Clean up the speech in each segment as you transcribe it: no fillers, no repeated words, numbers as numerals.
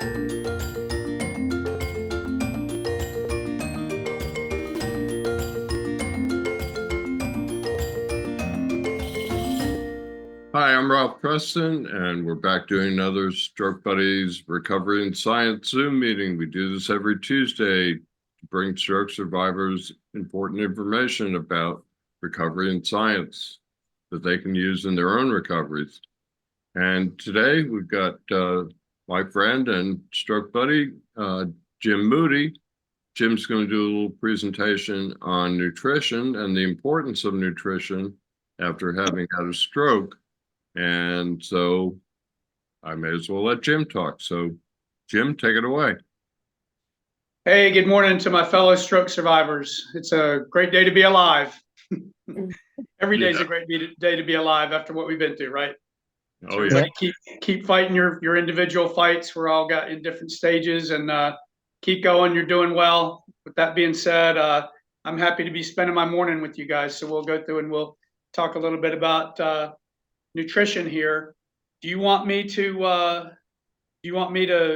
Hi, I'm Ralph Preston, and we're back doing another Stroke Buddies Recovery and Science Zoom meeting. We do this every Tuesday to bring stroke survivors important information about recovery and science that they can use in their own recoveries. And today we've got my friend and stroke buddy, Jim Moody. Jim's going to do a little presentation on nutrition and the importance of nutrition after having had a stroke. And so I may as well let Jim talk. So Jim, take it away. Hey, good morning to my fellow stroke survivors. It's a great day to be alive. Every day is a great day to be alive after what we've been through, right? Oh, so yeah. Keep fighting your individual fights. We're all got in different stages, and keep going. You're doing well. With that being said, I'm happy to be spending my morning with you guys. So we'll go through and we'll talk a little bit about nutrition here. Do you want me to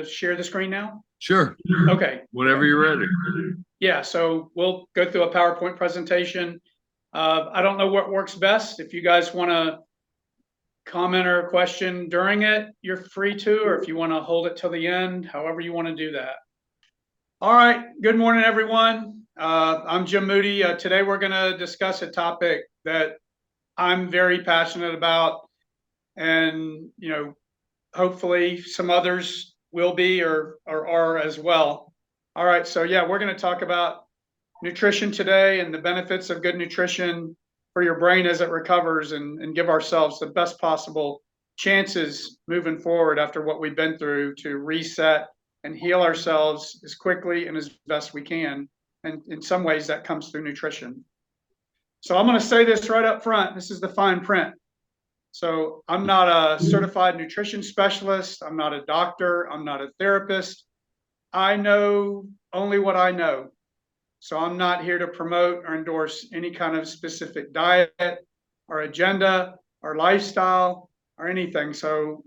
share the screen now? Sure. Okay. Whenever you're ready. Yeah, so we'll go through a PowerPoint presentation. I don't know what works best. If you guys want to comment or a question during it, you're free to, or if you want to hold it till the end, however you want to do that. All right, good morning, everyone. I'm Jim Moody. Today we're going to discuss a topic that I'm very passionate about, and hopefully some others will be or are as well. All right, so yeah, we're going to talk about nutrition today and the benefits of good nutrition for your brain as it recovers, and give ourselves the best possible chances moving forward after what we've been through to reset and heal ourselves as quickly and as best we can. And in some ways that comes through nutrition. So I'm going to say this right up front. This is the fine print. So I'm not a certified nutrition specialist. I'm not a doctor. I'm not a therapist. I know only what I know. So I'm not here to promote or endorse any kind of specific diet or agenda or lifestyle or anything. So,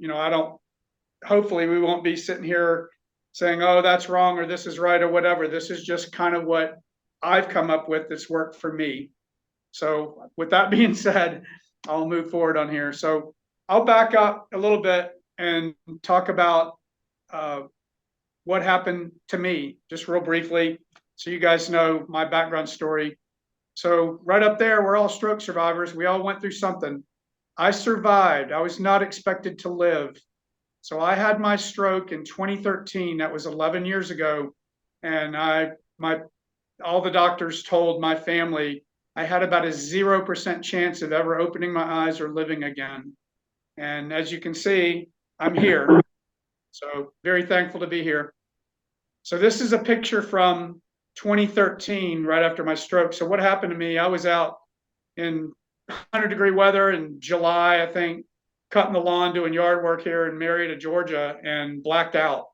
hopefully we won't be sitting here saying, oh, that's wrong, or this is right, or whatever. This is just kind of what I've come up with that's worked for me. So with that being said, I'll move forward on here. So I'll back up a little bit and talk about what happened to me, just real briefly, so you guys know my background story. So right up there, we're all stroke survivors. We all went through something. I survived. I was not expected to live. So I had my stroke in 2013. That was 11 years ago. And all the doctors told my family I had about a 0% chance of ever opening my eyes or living again. And as you can see, I'm here. So very thankful to be here. So this is a picture from 2013, right after my stroke. So what happened to me, I was out in 100-degree weather in July, I think, cutting the lawn, doing yard work here in Marietta, Georgia, and blacked out.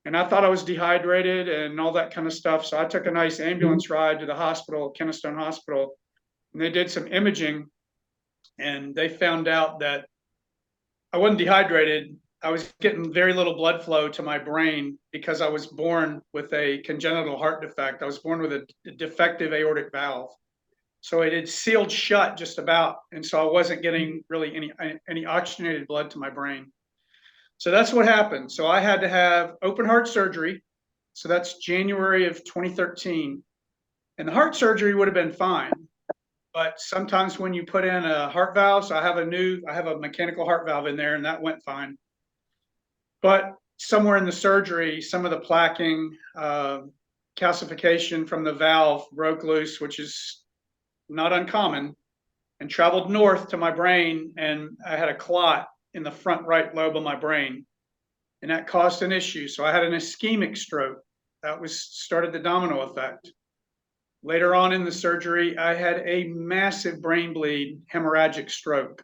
And I thought I was dehydrated and all that kind of stuff. So I took a nice ambulance ride to the hospital, Kennestone Hospital, and they did some imaging, and they found out that I wasn't dehydrated. I was getting very little blood flow to my brain because I was born with a congenital heart defect. I was born with a defective aortic valve. So it had sealed shut just about. And so I wasn't getting really any oxygenated blood to my brain. So that's what happened. So I had to have open heart surgery. So that's January of 2013. And the heart surgery would have been fine. But sometimes when you put in a heart valve, so I have a mechanical heart valve in there, and that went fine. But somewhere in the surgery, some of the plaquing, calcification from the valve broke loose, which is not uncommon, and traveled north to my brain, and I had a clot in the front right lobe of my brain, and that caused an issue. So I had an ischemic stroke. That started the domino effect. Later on in the surgery, I had a massive brain bleed, hemorrhagic stroke.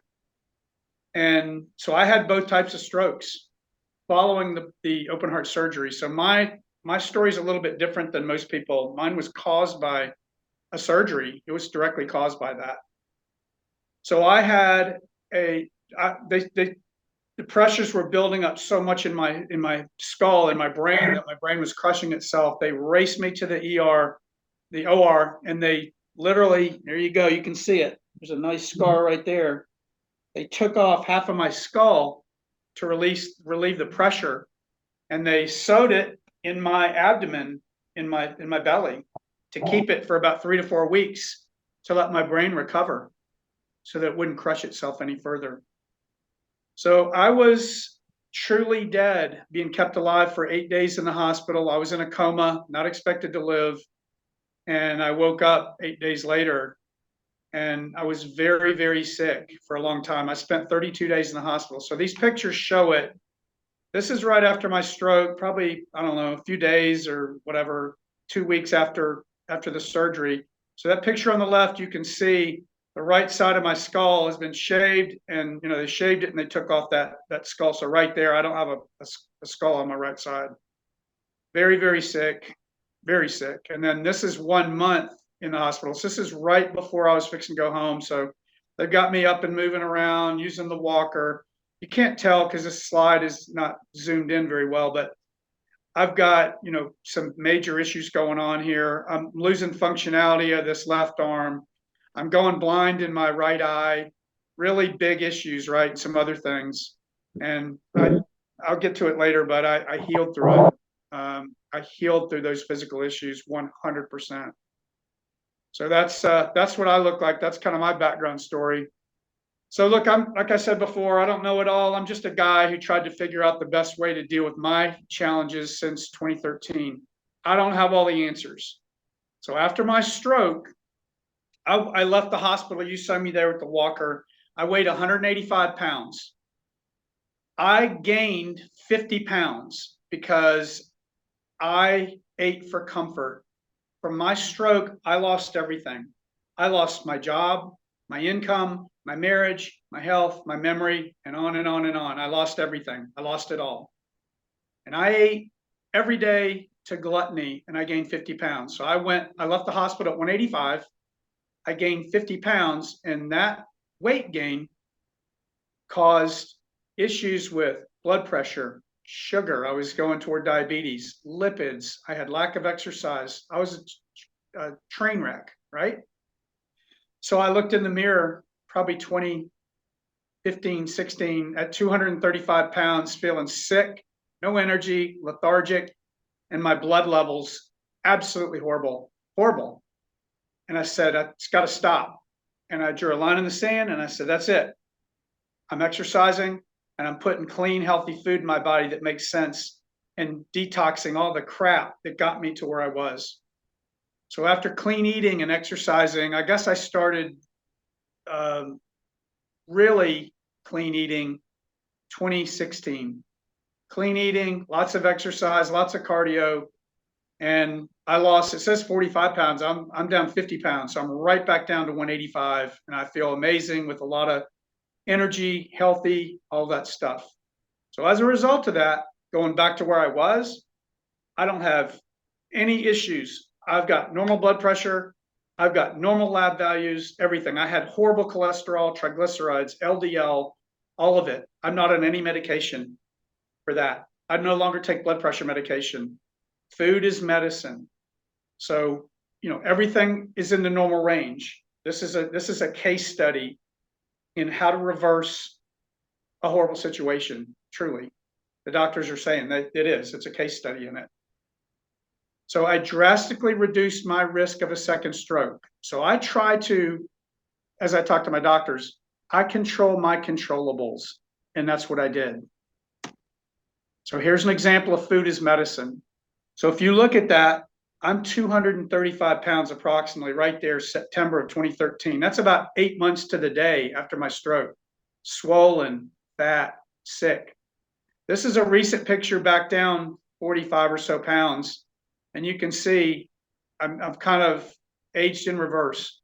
And so I had both types of strokes following the open heart surgery. So my story is a little bit different than most people. Mine was caused by a surgery. It was directly caused by that. So I had they the pressures were building up so much in my skull and my brain that my brain was crushing itself. They raced me to the OR, and they literally, there you go, you can see it. There's a nice scar right there. They took off half of my skull to relieve the pressure, and they sewed it in my abdomen, in my belly, to keep it for about 3 to 4 weeks to let my brain recover so that it wouldn't crush itself any further. So I was truly dead, being kept alive for 8 days in the hospital. I was in a coma, not expected to live. And I woke up 8 days later, and I was very, very sick for a long time. I spent 32 days in the hospital. So these pictures show it. This is right after my stroke, probably, I don't know, a few days or whatever, 2 weeks after the surgery. So that picture on the left, you can see the right side of my skull has been shaved, and they shaved it and they took off that skull. So right there, I don't have a skull on my right side. Very, very sick, very sick. And then this is 1 month in the hospital. So this is right before I was fixing to go home. So they've got me up and moving around using the walker. You can't tell because this slide is not zoomed in very well, but I've got, some major issues going on here. I'm losing functionality of this left arm. I'm going blind in my right eye. Really big issues, right? Some other things. And I'll get to it later, but I healed through it. I healed through those physical issues 100%. So that's what I look like. That's kind of my background story. So look, like I said before, I don't know it all. I'm just a guy who tried to figure out the best way to deal with my challenges since 2013. I don't have all the answers. So after my stroke, I left the hospital. You saw me there with the walker. I weighed 185 pounds. I gained 50 pounds because I ate for comfort. From my stroke, I lost everything. I lost my job, my income, my marriage, my health, my memory, and on and on and on. I lost everything. I lost it all. And I ate every day to gluttony, and I gained 50 pounds. So I left the hospital at 185. I gained 50 pounds, and that weight gain caused issues with blood pressure, sugar. I was going toward diabetes, lipids. I had lack of exercise. I was a train wreck, right? So I looked in the mirror, probably 2015, 16, at 235 pounds, feeling sick, no energy, lethargic, and my blood levels absolutely horrible, horrible. And I said, it's got to stop. And I drew a line in the sand, and I said, that's it. I'm exercising, and I'm putting clean, healthy food in my body that makes sense, and detoxing all the crap that got me to where I was. So after clean eating and exercising, I guess I started really clean eating 2016. Clean eating, lots of exercise, lots of cardio, and I lost, it says 45 pounds. I'm down 50 pounds. So I'm right back down to 185, and I feel amazing with a lot of energy, healthy, all that stuff. So as a result of that, going back to where I was, I don't have any issues. I've got normal blood pressure. I've got normal lab values, everything. I had horrible cholesterol, triglycerides, LDL, all of it. I'm not on any medication for that. I no longer take blood pressure medication. Food is medicine. So, everything is in the normal range. This is a case study in how to reverse a horrible situation, truly. The doctors are saying that it's a case study in it. So I drastically reduced my risk of a second stroke. So I try to, as I talk to my doctors, I control my controllables, and that's what I did. So here's an example of food as medicine. So if you look at that, I'm 235 pounds approximately right there, September of 2013. That's about 8 months to the day after my stroke. Swollen, fat, sick. This is a recent picture back down 45 or so pounds. And you can see I'm kind of aged in reverse.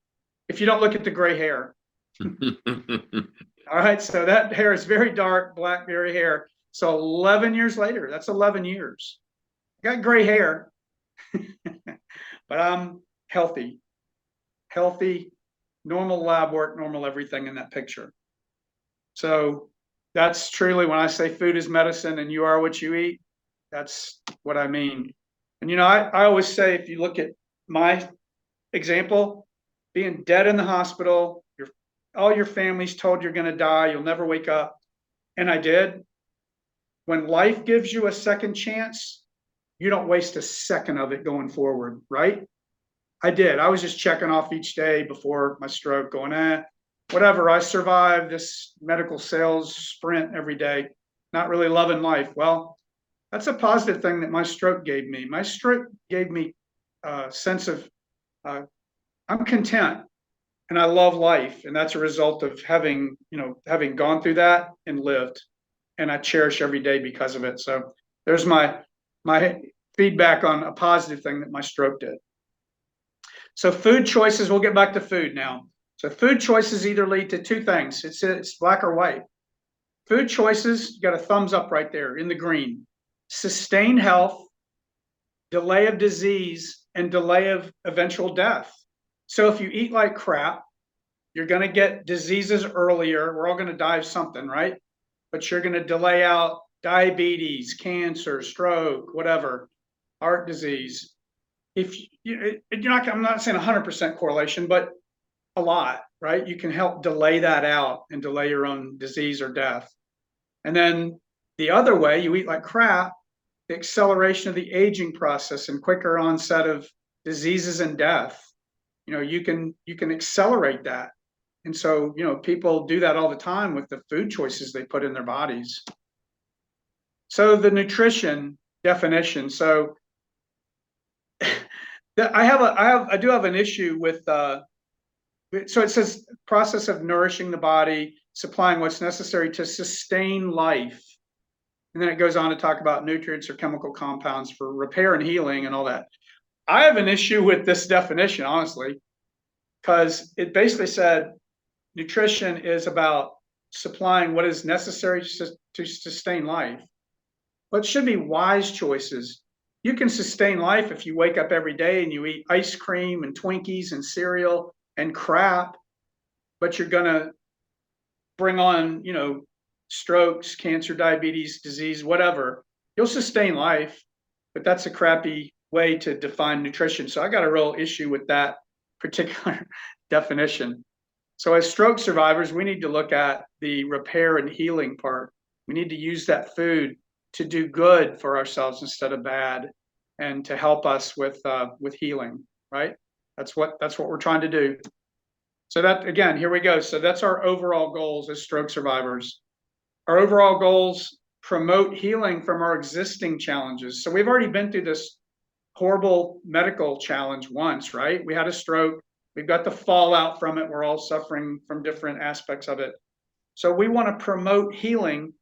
If you don't look at the gray hair. All right, so that hair is very dark, black, berry hair. So 11 years later, that's 11 years. I got gray hair, but I'm healthy, normal lab work, normal everything in that picture. So That's truly when I say food is medicine and you are what you eat, that's what I mean. And, I always say, if you look at my example, being dead in the hospital, all your family's told you're going to die, you'll never wake up. And I did. When life gives you a second chance, you don't waste a second of it going forward, right? I did. I was just checking off each day before my stroke, going, whatever, I survived this medical sales sprint every day, not really loving life. Well, that's a positive thing that my stroke gave me. My stroke gave me a sense of I'm content and I love life. And that's a result of having gone through that and lived. And I cherish every day because of it. So there's my feedback on a positive thing that my stroke did. So food choices, we'll get back to food now. So food choices either lead to two things. It's black or white. Food choices, you got a thumbs up right there in the green. Sustained health, delay of disease, and delay of eventual death. So if you eat like crap, you're going to get diseases earlier. We're all going to die of something, right? But you're going to delay out diabetes, cancer, stroke, whatever, heart disease. I'm not saying 100% correlation, but a lot, right? You can help delay that out and delay your own disease or death. And then the other way, you eat like crap, the acceleration of the aging process and quicker onset of diseases and death. You can accelerate that. And so, people do that all the time with the food choices they put in their bodies. So the nutrition definition. So I do have an issue with, so it says process of nourishing the body, supplying what's necessary to sustain life. And then it goes on to talk about nutrients or chemical compounds for repair and healing and all that. I have an issue with this definition, honestly, because it basically said nutrition is about supplying what is necessary to sustain life. But it should be wise choices. You can sustain life if you wake up every day and you eat ice cream and Twinkies and cereal and crap, but you're going to bring on, strokes, cancer, diabetes, disease, whatever. You'll sustain life, but that's a crappy way to define nutrition. So I got a real issue with that particular definition. So as stroke survivors, we need to look at the repair and healing part. We need to use that food to do good for ourselves instead of bad, and to help us with healing, right? That's what we're trying to do. So that, again, here we go. So that's our overall goals as stroke survivors. Our overall goals: promote healing from our existing challenges. So we've already been through this horrible medical challenge once, right? We had a stroke. We've got the fallout from it. We're all suffering from different aspects of it. So we want to promote healing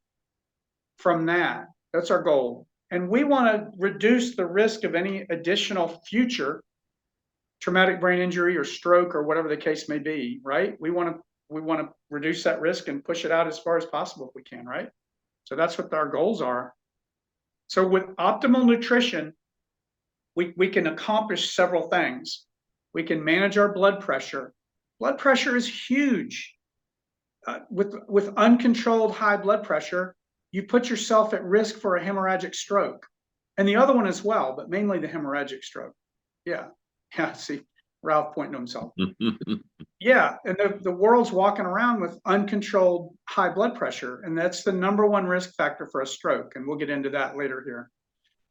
from that. That's our goal. And we want to reduce the risk of any additional future traumatic brain injury or stroke or whatever the case may be, right? We want to reduce that risk and push it out as far as possible if we can, right? So that's what our goals are. So with optimal nutrition, we can accomplish several things. We can manage our blood pressure. Blood pressure is huge. With uncontrolled high blood pressure, you put yourself at risk for a hemorrhagic stroke, and the other one as well, but mainly the hemorrhagic stroke. Yeah. See, Ralph pointing to himself. Yeah, and the world's walking around with uncontrolled high blood pressure, and that's the number one risk factor for a stroke, and we'll get into that later here.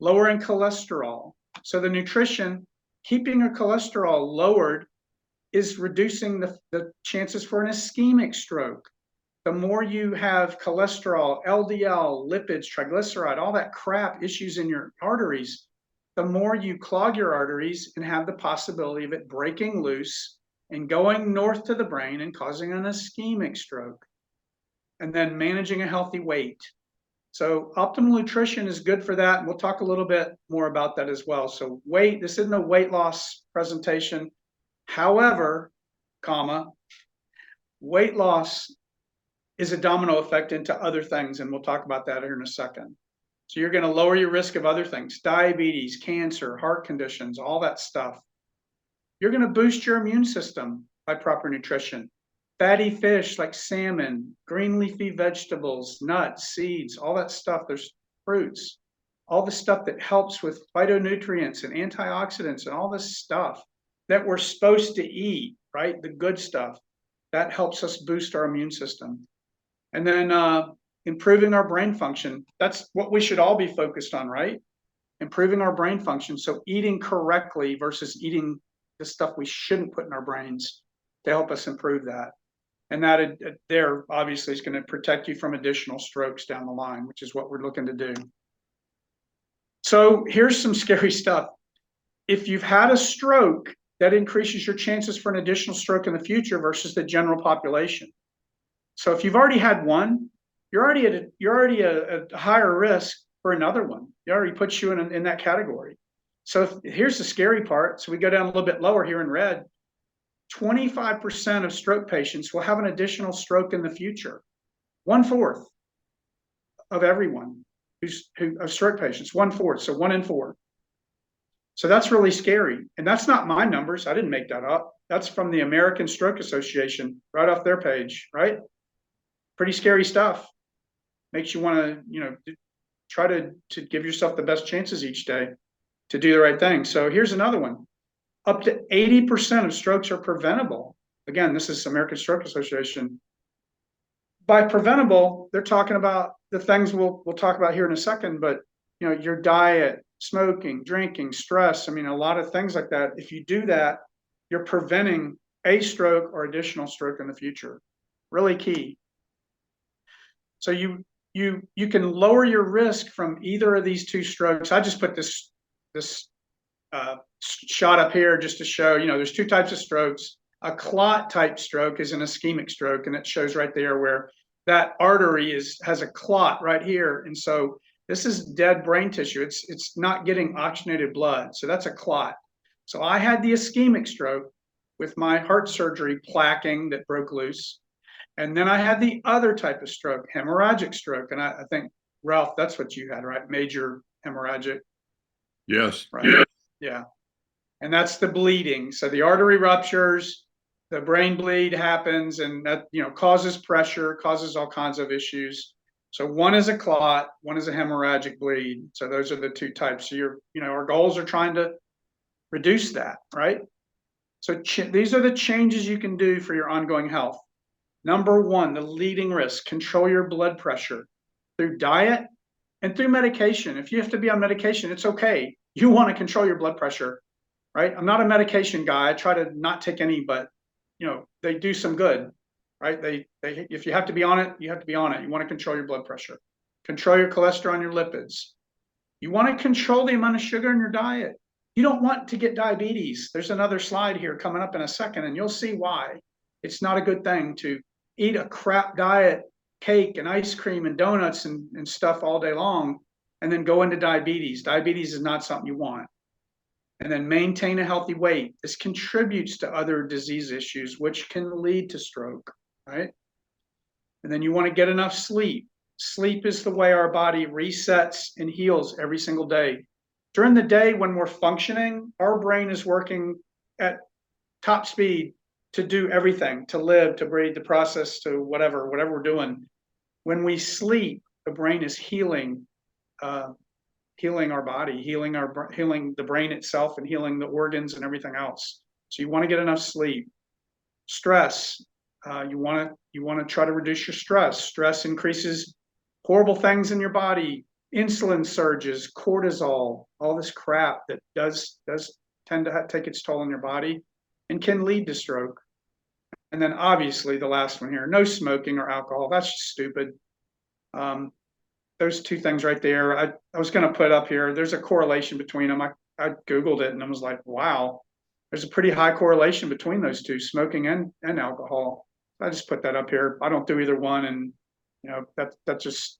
Lowering cholesterol. So the nutrition, keeping your cholesterol lowered, is reducing the chances for an ischemic stroke. The more you have cholesterol, LDL, lipids, triglyceride, all that crap issues in your arteries, the more you clog your arteries and have the possibility of it breaking loose and going north to the brain and causing an ischemic stroke. And then managing a healthy weight. So optimal nutrition is good for that. And we'll talk a little bit more about that as well. So weight, this isn't a weight loss presentation. However, weight loss is a domino effect into other things. And we'll talk about that here in a second. So you're going to lower your risk of other things: diabetes, cancer, heart conditions, all that stuff. You're going to boost your immune system by proper nutrition. fatty fish like salmon, green leafy vegetables, nuts, seeds, all that stuff. There's fruits, all the stuff that helps with phytonutrients and antioxidants and all this stuff that we're supposed to eat, right? The good stuff that helps us boost our immune system. And then improving our brain function. That's what we should all be focused on, right? Improving our brain function. So eating correctly versus eating the stuff we shouldn't put in our brains to help us improve that. And that there obviously is going to protect you from additional strokes down the line, which is what we're looking to do. So here's some scary stuff. If you've had a stroke, that increases your chances for an additional stroke in the future versus the general population. So if you've already had one, you're already at a higher risk for another one. It already puts you in that category. So here's the scary part. So we go down a little bit lower here in red. 25% of stroke patients will have an additional stroke in the future. 1/4 of everyone of stroke patients, 1/4, so 1 in 4. So that's really scary. And that's not my numbers. I didn't make that up. That's from the American Stroke Association, right off their page, right? Pretty scary stuff. Makes you want to, try to give yourself the best chances each day to do the right thing. So here's another one. Up to 80% of strokes are preventable. Again, this is American Stroke Association. By preventable, they're talking about the things we'll talk about here in a second, but your diet, smoking, drinking, stress, a lot of things like that. If you do that, you're preventing a stroke or additional stroke in the future. Really key. So you can lower your risk from either of these two strokes. I just put this shot up here just to show, there's two types of strokes. A clot type stroke is an ischemic stroke, and it shows right there where that artery has a clot right here. And so this is dead brain tissue. It's not getting oxygenated blood. So that's a clot. So I had the ischemic stroke with my heart surgery plaquing that broke loose. And then I had the other type of stroke, hemorrhagic stroke. And I think, Ralph, that's what you had, right? Major hemorrhagic. Yes. Right. Yeah. And that's the bleeding. So the artery ruptures, the brain bleed happens, and that, causes pressure, causes all kinds of issues. So one is a clot, one is a hemorrhagic bleed. So those are the two types. So our goals are trying to reduce that, right? So these are the changes you can do for your ongoing health. Number one, the leading risk, control your blood pressure through diet and through medication. If you have to be on medication, it's okay. You want to control your blood pressure, right? I'm not a medication guy. I try to not take any, but they do some good, right? They if you have to be on it, you have to be on it. You want to control your blood pressure, control your cholesterol and your lipids. You want to control the amount of sugar in your diet. You don't want to get diabetes. There's another slide here coming up in a second, and you'll see why. It's not a good thing to eat a crap diet, cake and ice cream and donuts and stuff all day long, and then go into diabetes. Diabetes is not something you want. And then maintain a healthy weight. This contributes to other disease issues, which can lead to stroke, right? And then you want to get enough sleep. Sleep is the way our body resets and heals every single day. During the day when we're functioning, our brain is working at top speed to do everything, to live, to breathe, to process, to whatever we're doing. When we sleep, the brain is healing our body, healing the brain itself, and healing the organs and everything else. So you want to get enough sleep. Stress, you want to try to reduce your stress. Stress increases horrible things in your body, insulin surges, cortisol, all this crap that does tend to take its toll on your body and can lead to stroke. And then obviously the last one here, no smoking or alcohol. That's just stupid. Those two things right there. I was going to put up here, there's a correlation between them. I Googled it and I was like, wow, there's a pretty high correlation between those two, smoking and alcohol. I just put that up here. I don't do either one. And, that's just,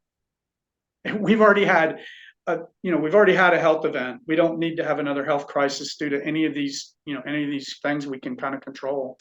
we've already had a health event. We don't need to have another health crisis due to any of these things we can kind of control.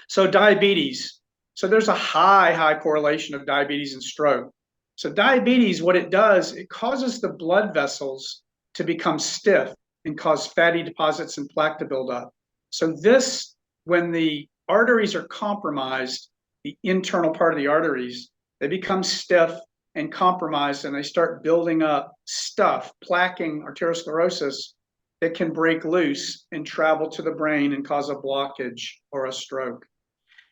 So diabetes. So there's a high correlation of diabetes and stroke. So diabetes, what it does, it causes the blood vessels to become stiff and cause fatty deposits and plaque to build up. So this, when the arteries are compromised, the internal part of the arteries, they become stiff and compromised, and they start building up stuff, plaquing, arteriosclerosis, that can break loose and travel to the brain and cause a blockage or a stroke.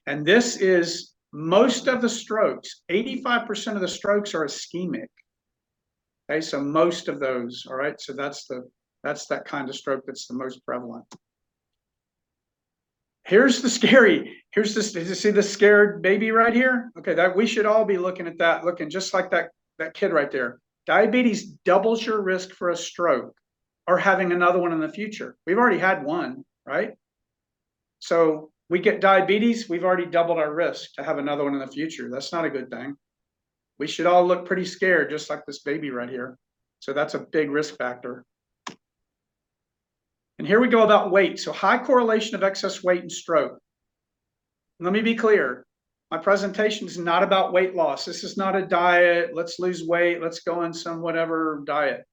And this is most of the strokes. 85% of the strokes are ischemic. Okay, so most of those, all right? So that's that kind of stroke that's the most prevalent. Here's the did you see the scared baby right here? Okay, that we should all be looking at that, looking just like that kid right there. Diabetes doubles your risk for a stroke or having another one in the future. We've already had one, right? So we get diabetes, we've already doubled our risk to have another one in the future. That's not a good thing. We should all look pretty scared, just like this baby right here. So that's a big risk factor. And here we go about weight. So high correlation of excess weight and stroke. Let me be clear. My presentation is not about weight loss. This is not a diet. Let's lose weight. Let's go on some whatever diet.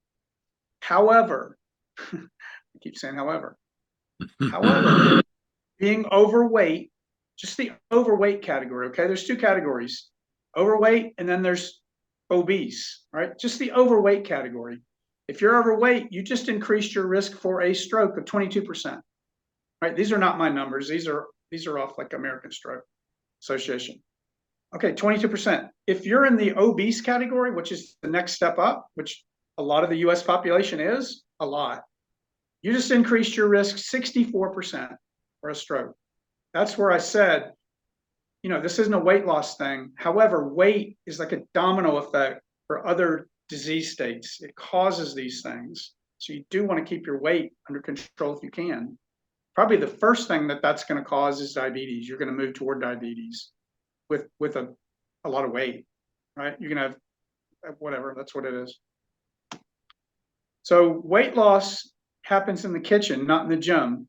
However, I keep saying however. However, being overweight, just the overweight category, okay? There's two categories, overweight and then there's obese, right? Just the overweight category. If you're overweight, you just increased your risk for a stroke of 22%, right? These are not my numbers. These are off like American Stroke Association. Okay, 22%. If you're in the obese category, which is the next step up, which a lot of the US population is, a lot, you just increased your risk 64% for a stroke. That's where I said, you know, this isn't a weight loss thing. However, weight is like a domino effect for other disease states. It causes these things. So you do want to keep your weight under control if you can. Probably the first thing that's going to cause is diabetes. You're going to move toward diabetes with a lot of weight, right? You're going to have whatever, that's what it is. So weight loss happens in the kitchen, not in the gym.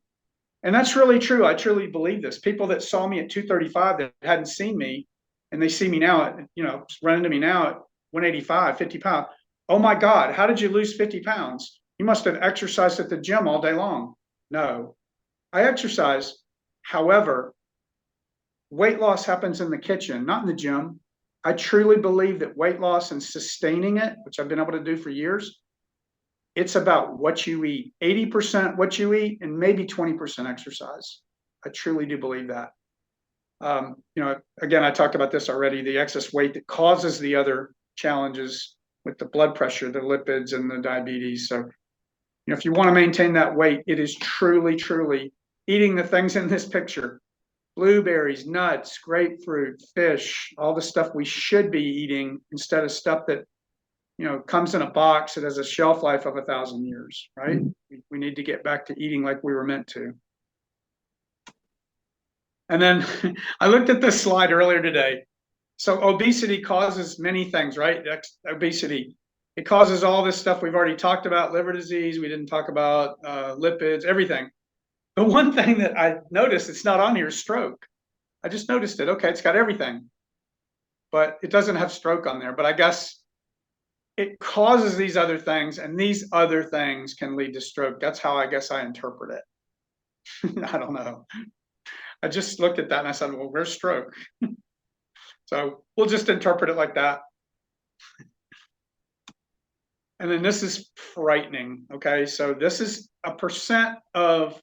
And that's really true. I truly believe this. People that saw me at 235 that hadn't seen me, and they see me now at, you know, run into me now at 185, 50 pounds. Oh my God, how did you lose 50 pounds? You must have exercised at the gym all day long. No, I exercise. However, weight loss happens in the kitchen, not in the gym. I truly believe that weight loss and sustaining it, which I've been able to do for years, it's about what you eat. 80% what you eat and maybe 20% exercise. I truly do believe that. You know, again, I talked about this already, the excess weight that causes the other challenges with the blood pressure, the lipids, and the diabetes. So, you know, if you want to maintain that weight, it is truly, truly eating the things in this picture: blueberries, nuts, grapefruit, fish, all the stuff we should be eating instead of stuff that, you know, comes in a box that has a shelf life of 1,000 years, right? We need to get back to eating like we were meant to. And then I looked at this slide earlier today. So obesity causes many things, right? Obesity, it causes all this stuff we've already talked about, liver disease. We didn't talk about lipids, everything. The one thing that I noticed it's not on here is stroke. I just noticed it. Okay, it's got everything, but it doesn't have stroke on there. But I guess it causes these other things, and these other things can lead to stroke. That's how I guess I interpret it. I don't know. I just looked at that and I said, well, where's stroke? So we'll just interpret it like that. And then this is frightening. Okay, so this is a percent of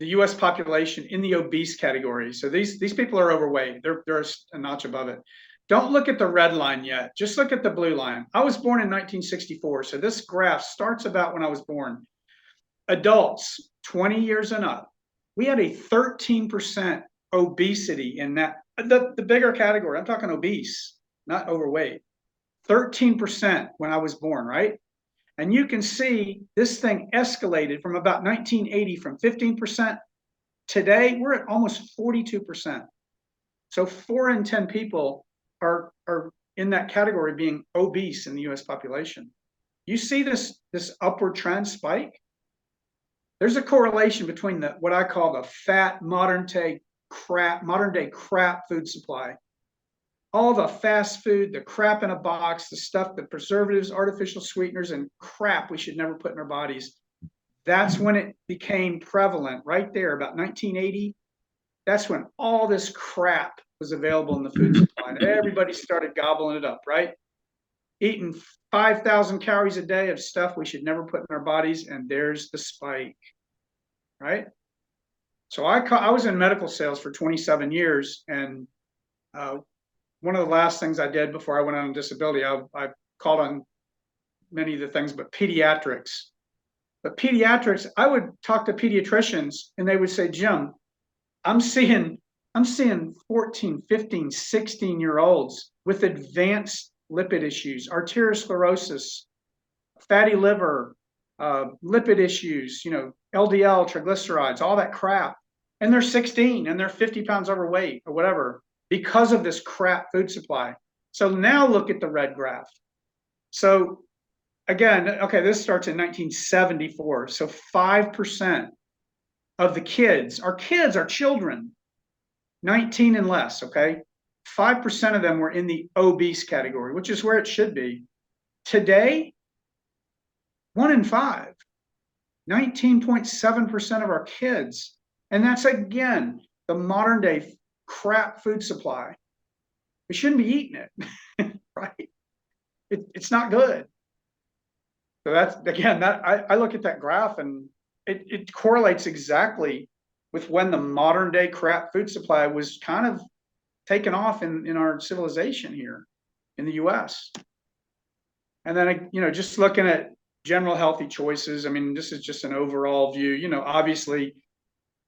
the US population in the obese category. So these people are overweight. They're a notch above it. Don't look at the red line yet. Just look at the blue line. I was born in 1964. So this graph starts about when I was born. Adults, 20 years and up, we had a 13% obesity in that, the bigger category. I'm talking obese, not overweight. 13% when I was born, right? And you can see this thing escalated from about 1980 from 15%. Today, we're at almost 42%. So 4 in 10 people are in that category being obese in the US population. You see this upward trend spike? There's a correlation between what I call the fat modern day crap food supply. All the fast food, the crap in a box, the stuff, the preservatives, artificial sweeteners, and crap we should never put in our bodies. That's when it became prevalent, right there, about 1980. that's when all this crap was available in the food supply. And everybody started gobbling it up, right? Eating 5,000 calories a day of stuff we should never put in our bodies, and there's the spike, right? So I was in medical sales for 27 years, and one of the last things I did before I went on disability, I called on many of the things, but pediatrics. But pediatrics, I would talk to pediatricians, and they would say, Jim, I'm seeing 14, 15, 16-year-olds with advanced lipid issues, arteriosclerosis, fatty liver, lipid issues, LDL, triglycerides, all that crap. And they're 16 and they're 50 pounds overweight or whatever because of this crap food supply. So now look at the red graph. So again, okay, this starts in 1974. So 5% of the kids, our children, 19 and less, okay? 5% of them were in the obese category, which is where it should be. Today, 1 in 5, 19.7% of our kids. And that's, again, the modern day crap food supply. We shouldn't be eating it, right? It's not good. So that's, again, I look at that graph and it correlates exactly with when the modern day crap food supply was kind of taken off in our civilization here in the US. And then, just looking at general healthy choices, I mean, this is just an overall view, obviously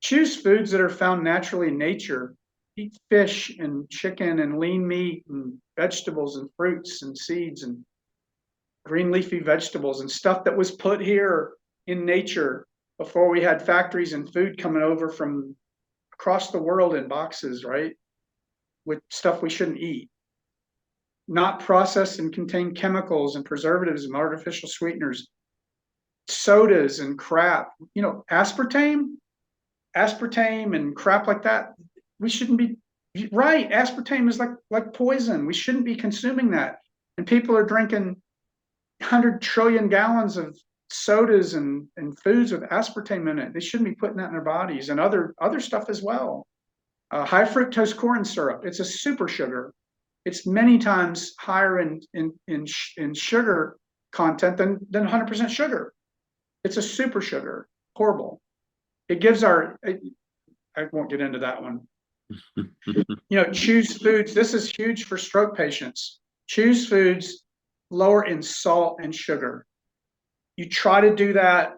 choose foods that are found naturally in nature. Eat fish and chicken and lean meat and vegetables and fruits and seeds and green leafy vegetables and stuff that was put here in nature before we had factories and food coming over from across the world in boxes, right? With stuff we shouldn't eat. Not processed and contain chemicals and preservatives and artificial sweeteners, sodas and crap, aspartame and crap like that. We shouldn't be, right? Aspartame is like poison. We shouldn't be consuming that. And people are drinking 100 trillion gallons of sodas and foods with aspartame in it. They shouldn't be putting that in their bodies, and other stuff as well. High fructose corn syrup. It's a super sugar. It's many times higher in sugar content than 100% sugar. It's a super sugar. Horrible. It gives I won't get into that one. Choose foods. This is huge for stroke patients. Choose foods lower in salt and sugar. You try to do that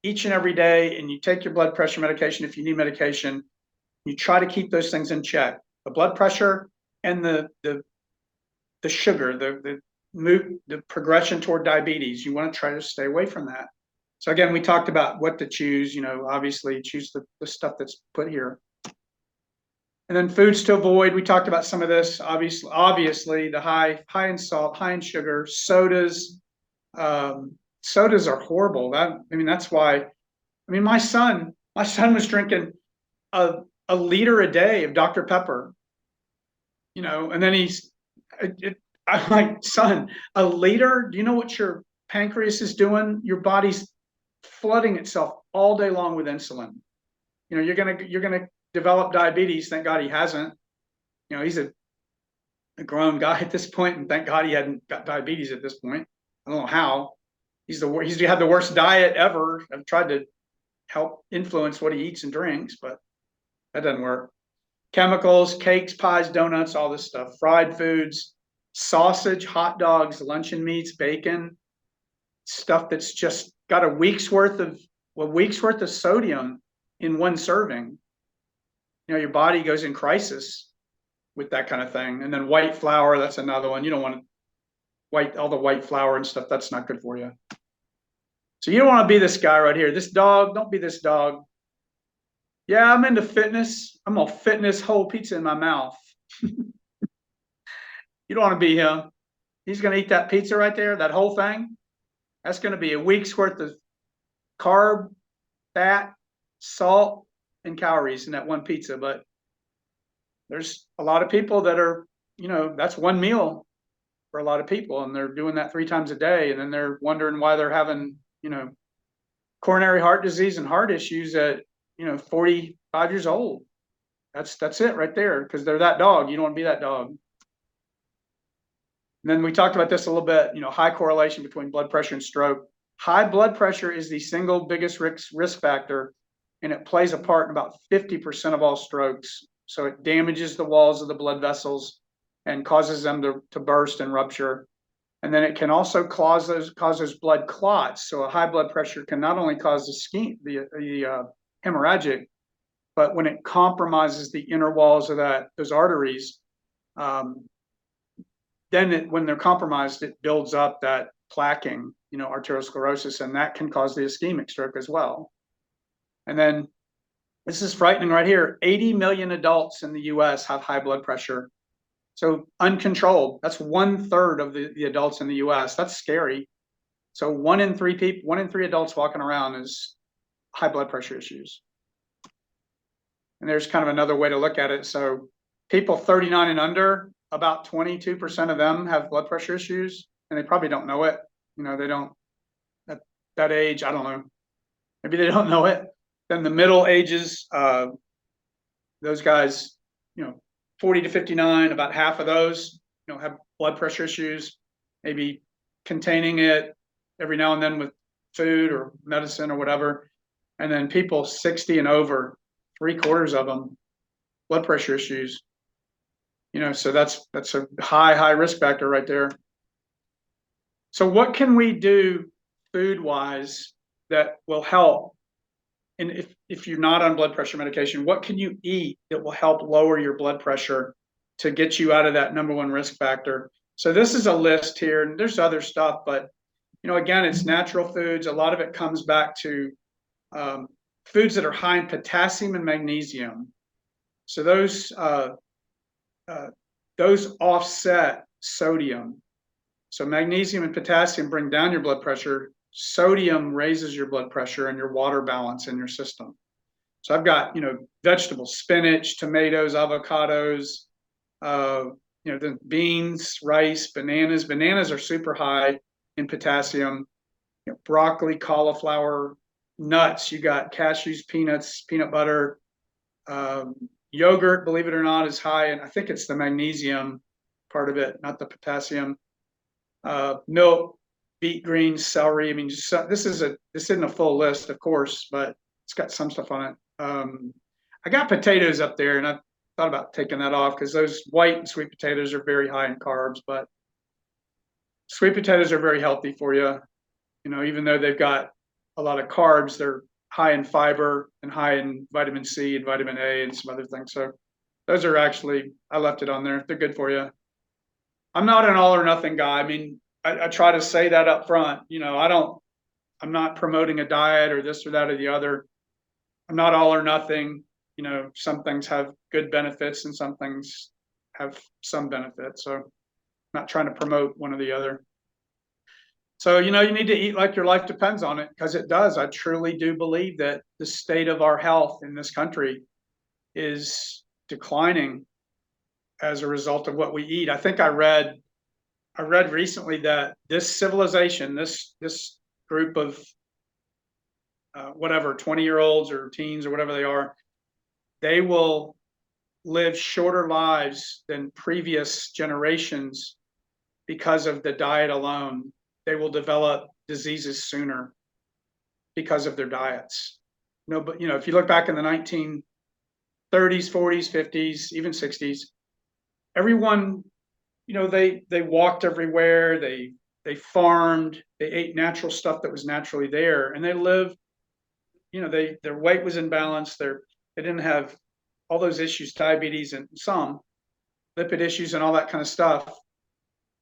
each and every day, and you take your blood pressure medication if you need medication. You try to keep those things in check. The blood pressure and the sugar, the progression toward diabetes. You want to try to stay away from that. So again, we talked about what to choose. Obviously choose the stuff that's put here. And then foods to avoid. We talked about some of this. Obviously, the high in salt, high in sugar, sodas. Sodas are horrible. That's why. My son was drinking a liter a day of Dr. Pepper. And then I'm like, son, a liter? Do you know what your pancreas is doing? Your body's flooding itself all day long with insulin. You're gonna develop diabetes. Thank God he hasn't. He's a grown guy at this point, and thank God he hadn't got diabetes at this point. I don't know how. He's had the worst diet ever. I've tried to help influence what he eats and drinks, but that doesn't work. Chemicals, cakes, pies, donuts, all this stuff. Fried foods, sausage, hot dogs, luncheon meats, bacon, stuff that's just got a week's worth of sodium in one serving. Your body goes in crisis with that kind of thing. And then white flour, that's another one. You don't want all the white flour and stuff. That's not good for you. So you don't want to be this guy right here. This dog, don't be this dog. Yeah, I'm into fitness. I'm gonna fitness whole pizza in my mouth. You don't want to be him. He's gonna eat that pizza right there, that whole thing. That's gonna be a week's worth of carb, fat, salt, and calories in that one pizza. But there's a lot of people that are, that's one meal for a lot of people, and they're doing that 3 times a day, and then they're wondering why they're having, coronary heart disease and heart issues at 45 years old. That's it right there, because they're that dog. You don't want to be that dog. And then we talked about this a little bit, high correlation between blood pressure and stroke. High blood pressure is the single biggest risk factor, and it plays a part in about 50% of all strokes. So it damages the walls of the blood vessels and causes them to burst and rupture. And then it can also cause those blood clots. So a high blood pressure can not only cause the hemorrhagic, but when it compromises the inner walls of those arteries, then when they're compromised, it builds up that plaquing, arteriosclerosis, and that can cause the ischemic stroke as well. And then this is frightening right here. 80 million adults in the US have high blood pressure. So uncontrolled, that's 1/3 of the adults in the US. That's scary. So 1 in 3 adults walking around is high blood pressure issues. And there's kind of another way to look at it. So people 39 and under, about 22% of them have blood pressure issues, and they probably don't know it. They don't, at that age, I don't know. Maybe they don't know it. Then the middle ages, those guys, 40 to 59, about half of those, have blood pressure issues, maybe containing it every now and then with food or medicine or whatever. And then people 60 and over, 3/4 of them, blood pressure issues. So that's a high risk factor right there. So what can we do food-wise that will help? And if you're not on blood pressure medication, what can you eat that will help lower your blood pressure to get you out of that number one risk factor? So this is a list here, and there's other stuff, but again, it's natural foods. A lot of it comes back to foods that are high in potassium and magnesium. So those offset sodium. So magnesium and potassium bring down your blood pressure. Sodium raises your blood pressure and your water balance in your system. So I've got, vegetables, spinach, tomatoes, avocados, the beans, rice, bananas. Bananas are super high in potassium. Broccoli, cauliflower, nuts. You got cashews, peanuts, peanut butter, yogurt, believe it or not, is high, and I think it's the magnesium part of it, not the potassium. Milk, beet greens, celery. I mean, this isn't a full list, of course, but it's got some stuff on it. I got potatoes up there, and I thought about taking that off because those white and sweet potatoes are very high in carbs, but sweet potatoes are very healthy for you. Even though they've got a lot of carbs, they're high in fiber and high in vitamin C and vitamin A and some other things. So those are actually, I left it on there. They're good for you. I'm not an all or nothing guy. I mean, I try to say that up front. I'm not promoting a diet or this or that or the other. I'm not all or nothing. Some things have good benefits and some things have some benefits. So I'm not trying to promote one or the other. So, you need to eat like your life depends on it, because it does. I truly do believe that the state of our health in this country is declining as a result of what we eat. I think I read recently that this civilization, this group of 20-year-olds or teens or whatever they are, they will live shorter lives than previous generations because of the diet alone. They will develop diseases sooner because of their diets. But if you look back in the 1930s, 40s, 50s, even 60s, everyone, they walked everywhere, they farmed, they ate natural stuff that was naturally there, and they lived, their weight was in balance, they didn't have all those issues, diabetes and some lipid issues and all that kind of stuff,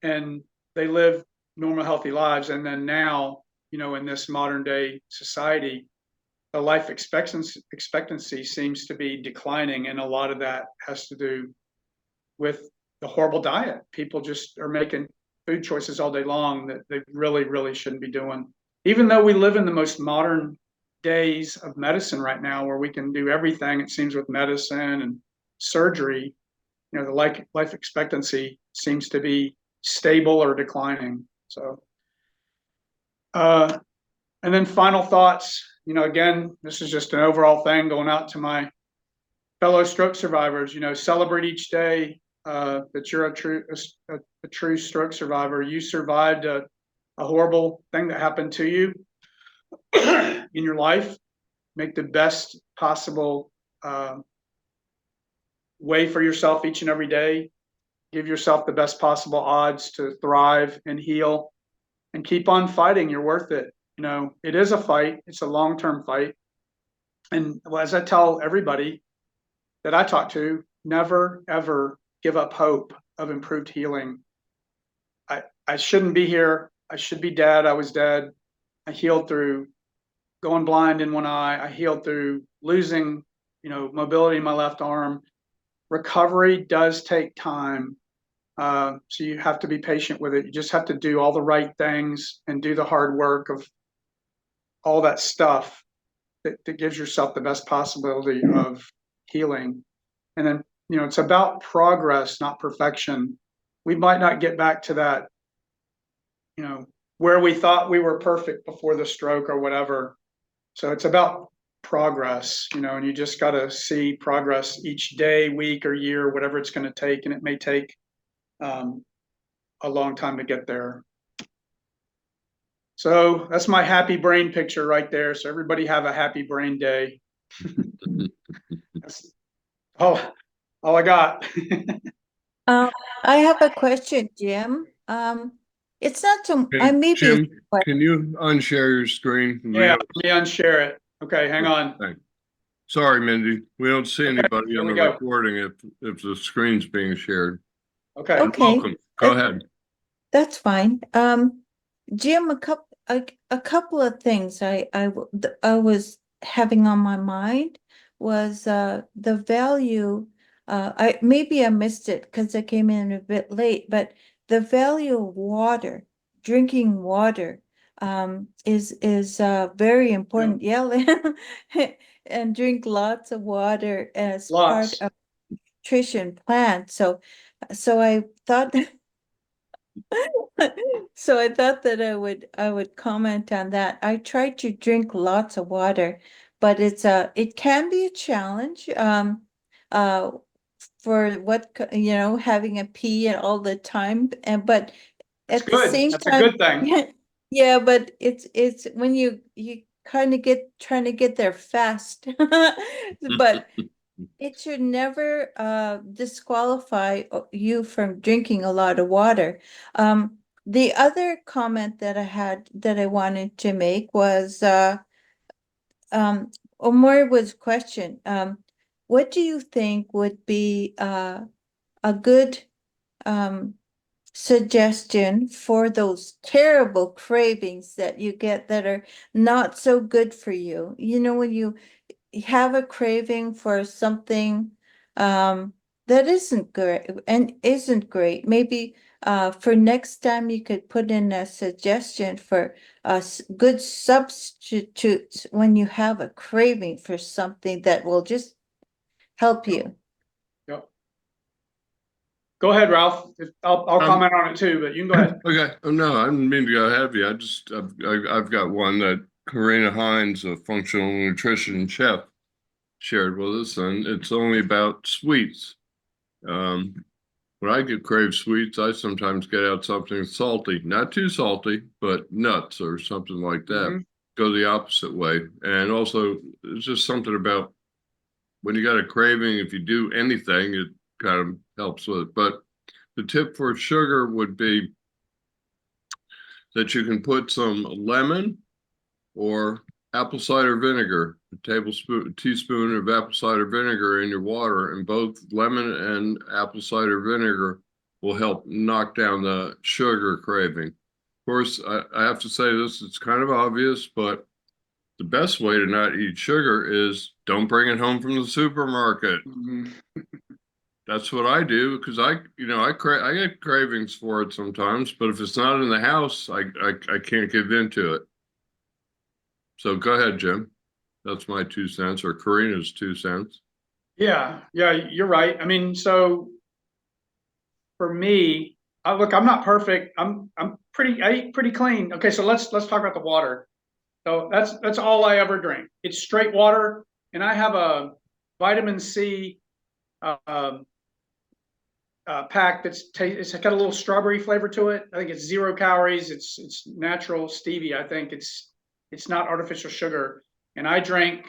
and they lived normal, healthy lives. And then now, in this modern day society, the life expectancy seems to be declining, and a lot of that has to do with the horrible diet. People just are making food choices all day long that they really, really shouldn't be doing. Even though we live in the most modern days of medicine right now, where we can do everything, it seems, with medicine and surgery, the life expectancy seems to be stable or declining. So, and then final thoughts, again, this is just an overall thing going out to my fellow stroke survivors, celebrate each day that you're a true stroke survivor. You survived a horrible thing that happened to you in your life. Make the best possible way for yourself each and every day. Give yourself the best possible odds to thrive and heal, and keep on fighting. You're worth it. It is a fight. It's a long-term fight. And as I tell everybody that I talk to, never, ever give up hope of improved healing. I shouldn't be here. I should be dead. I was dead. I healed through going blind in one eye. I healed through losing, mobility in my left arm. Recovery does take time. So you have to be patient with it. You just have to do all the right things and do the hard work of all that stuff that gives yourself the best possibility of healing. And then, it's about progress, not perfection. We might not get back to that, where we thought we were perfect before the stroke or whatever. So it's about progress, and you just got to see progress each day, week, or year, whatever it's going to take. And it may take a long time to get there. So that's my happy brain picture right there. So everybody have a happy brain day. That's all I got. I have a question, Jim. It's not so, I may be, Jim, can you unshare your screen? Yeah, let me unshare it. Okay, hang on. Thanks. Sorry, Mindy. We don't see anybody here on we the go. recording if the screen's being shared. Okay. okay, Welcome. Go ahead. that's fine. Jim, a couple of things I was having on my mind was the value. Maybe I missed it because I came in a bit late, but the value of water, drinking water, is very important. Yeah, and drink lots of water as Lots. part of nutrition plan. So I thought so I thought that I would comment on that. I try to drink lots of water, but it can be a challenge uh for having a pee and all the time, but That's at the good. same That's a time, good thing. yeah, but it's when you kind of trying to get there fast. But it should never disqualify you from drinking a lot of water. The other comment that I had that I wanted to make was Omar was question. What do you think would be a good suggestion for those terrible cravings that you get that are not so good for you? When you have a craving for something that isn't great, maybe for next time you could put in a suggestion for good substitutes when you have a craving for something that will just help you. Yep. Go ahead, Ralph. I'll comment on it too, but you can go ahead. Okay. Oh, no, I didn't mean to go heavy. I've got one that Karina Hines, a functional nutrition chef, shared with us, and it's only about sweets. When I get crave sweets, I sometimes get out something salty, not too salty, but nuts or something like that. Go the opposite way. And also, it's just something about when you got a craving, if you do anything, it kind of helps with it. But the tip for sugar would be that you can put some lemon or apple cider vinegar, a teaspoon of apple cider vinegar in your water, and both lemon and apple cider vinegar will help knock down the sugar craving. Of course, I have to say this, it's kind of obvious, but the best way to not eat sugar is don't bring it home from the supermarket. That's what I do, because I get cravings for it sometimes, but if it's not in the house, I can't give into it. So go ahead, Jim. That's my 2 cents, or Karina's 2 cents. Yeah, you're right. I mean, so for me, look, I'm not perfect. I eat pretty clean. Okay, so let's talk about the water. So that's all I ever drink. It's straight water, and I have a vitamin C pack it's got a little strawberry flavor to it. I think it's 0 calories. It's natural stevia. I think it's not artificial sugar. And I drank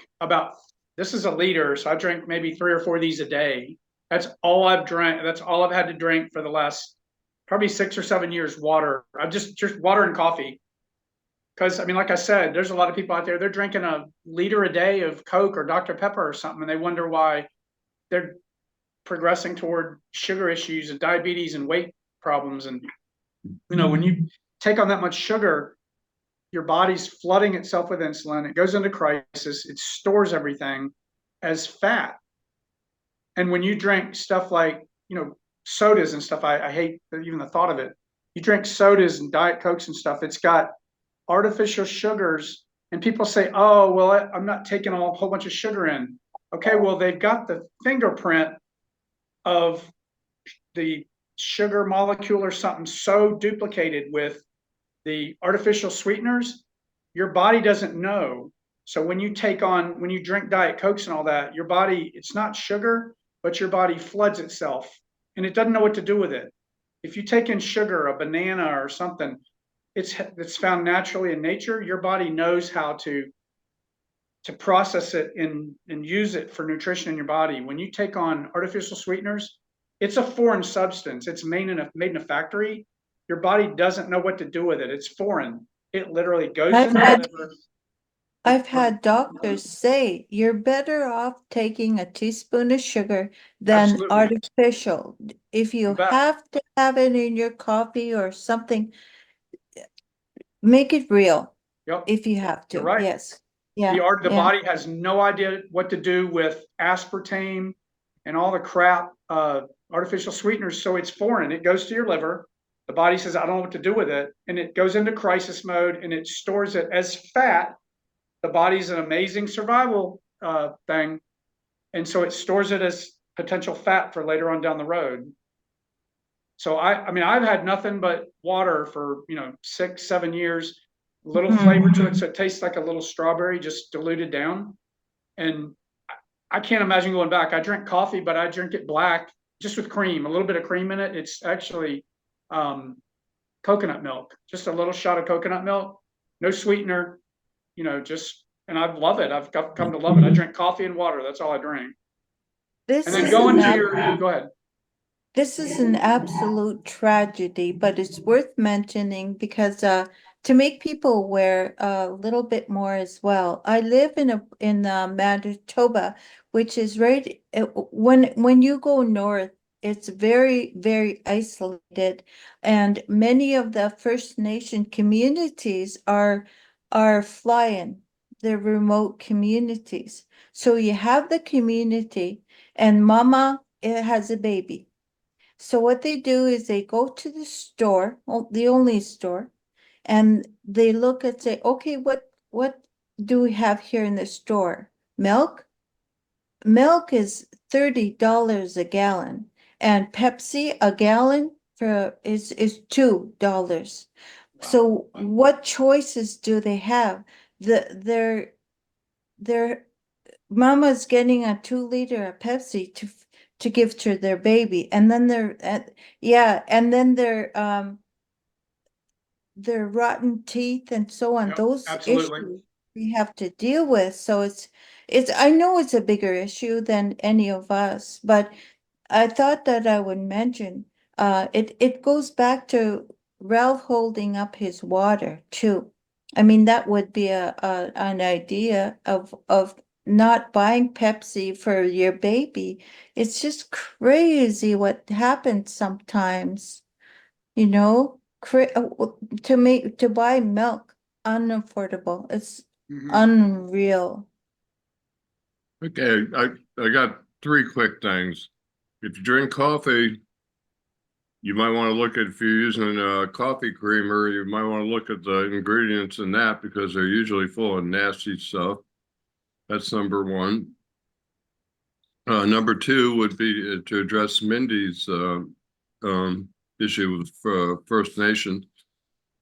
this is a liter, so I drink maybe 3 or 4 of these a day. That's all I've drank. That's all I've had to drink for the last probably 6 or 7 years. Water. I've just water and coffee. Because I mean, like I said, there's a lot of people out there. They're drinking a liter a day of Coke or Dr. Pepper or something, and they wonder why they're progressing toward sugar issues and diabetes and weight problems. And when you take on that much sugar, your body's flooding itself with insulin. It goes into crisis. It stores everything as fat. And when you drink stuff like sodas and stuff, I hate even the thought of it. You drink sodas and Diet Cokes and stuff, it's got artificial sugars. And people say, oh, well, I'm not taking a whole bunch of sugar in. Okay, well, they've got the fingerprint of the sugar molecule or something so duplicated with the artificial sweeteners, your body doesn't know. So when you drink Diet Cokes and all that, your body, it's not sugar, but your body floods itself and it doesn't know what to do with it. If you take in sugar, a banana or something, it's found naturally in nature, your body knows how to process it and use it for nutrition in your body. When you take on artificial sweeteners, it's a foreign substance. It's made in a factory. Your body doesn't know what to do with it. It's foreign. It literally goes in the liver. I've had doctors say you're better off taking a teaspoon of sugar than Absolutely. artificial. If you have to have it in your coffee or something, make it real. Yep. If you have to. You're right. Yes. Yeah. The body has no idea what to do with aspartame and all the crap, artificial sweeteners. So it's foreign. It goes to your liver. The body says, I don't know what to do with it. And it goes into crisis mode and it stores it as fat. The body's an amazing survival thing. And so it stores it as potential fat for later on down the road. So I mean, I've had nothing but water for, 6, 7 years. Little flavor to it, so it tastes like a little strawberry just diluted down. And I can't imagine going back. I drink coffee, but I drink it black, just with cream, a little bit of cream in it. It's actually coconut milk, just a little shot of coconut milk, no sweetener, and I love it. I've come to love it. I drink coffee and water. That's all I drink. And then go ahead. This is an absolute tragedy, but it's worth mentioning because to make people aware a little bit more as well. I live in Manitoba, which is right when you go north, it's very, very isolated, and many of the First Nation communities are flying. They're remote communities. So you have the community, and mama has a baby. So what they do is they go to the store, the only store, and they look and say, okay, what do we have here in the store? Milk? Milk is $30 a gallon, and Pepsi a gallon is $2. So what choices do they have? Their mama's getting a 2-liter of Pepsi to give to their baby, and then their rotten teeth and so on. Those issues we have to deal with. So it's I know it's a bigger issue than any of us, but I thought that I would mention it goes back to Ralph holding up his water too. I mean, that would be an idea of not buying Pepsi for your baby. It's just crazy what happens sometimes, to buy milk, unaffordable. It's unreal. Okay, I got 3 quick things. If you drink coffee, you might want to look at, if you're using a coffee creamer, you might want to look at the ingredients in that because they're usually full of nasty stuff. That's number 1. Number 2 would be to address Mindy's issue with First Nation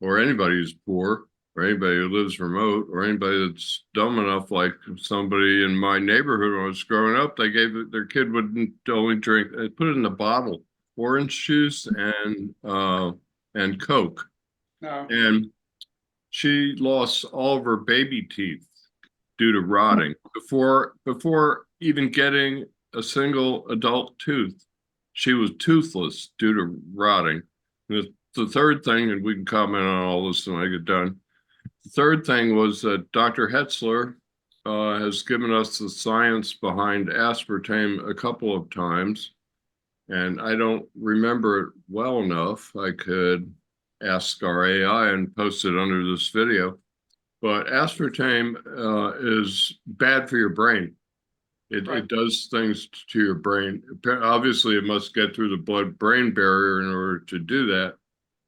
or anybody who's poor. or anybody who lives remote, or anybody that's dumb enough, like somebody in my neighborhood when I was growing up, they gave it, their kid wouldn't only drink, they put it in a bottle, orange juice and Coke. No. And she lost all of her baby teeth due to rotting before even getting a single adult tooth. She was toothless due to rotting. The third thing, and we can comment on all this when I get done. The third thing was that Dr. Hetzler has given us the science behind aspartame a couple of times, and I don't remember it well enough. I could ask our AI and post it under this video. But aspartame is bad for your brain. It does things to your brain. Obviously, it must get through the blood-brain barrier in order to do that.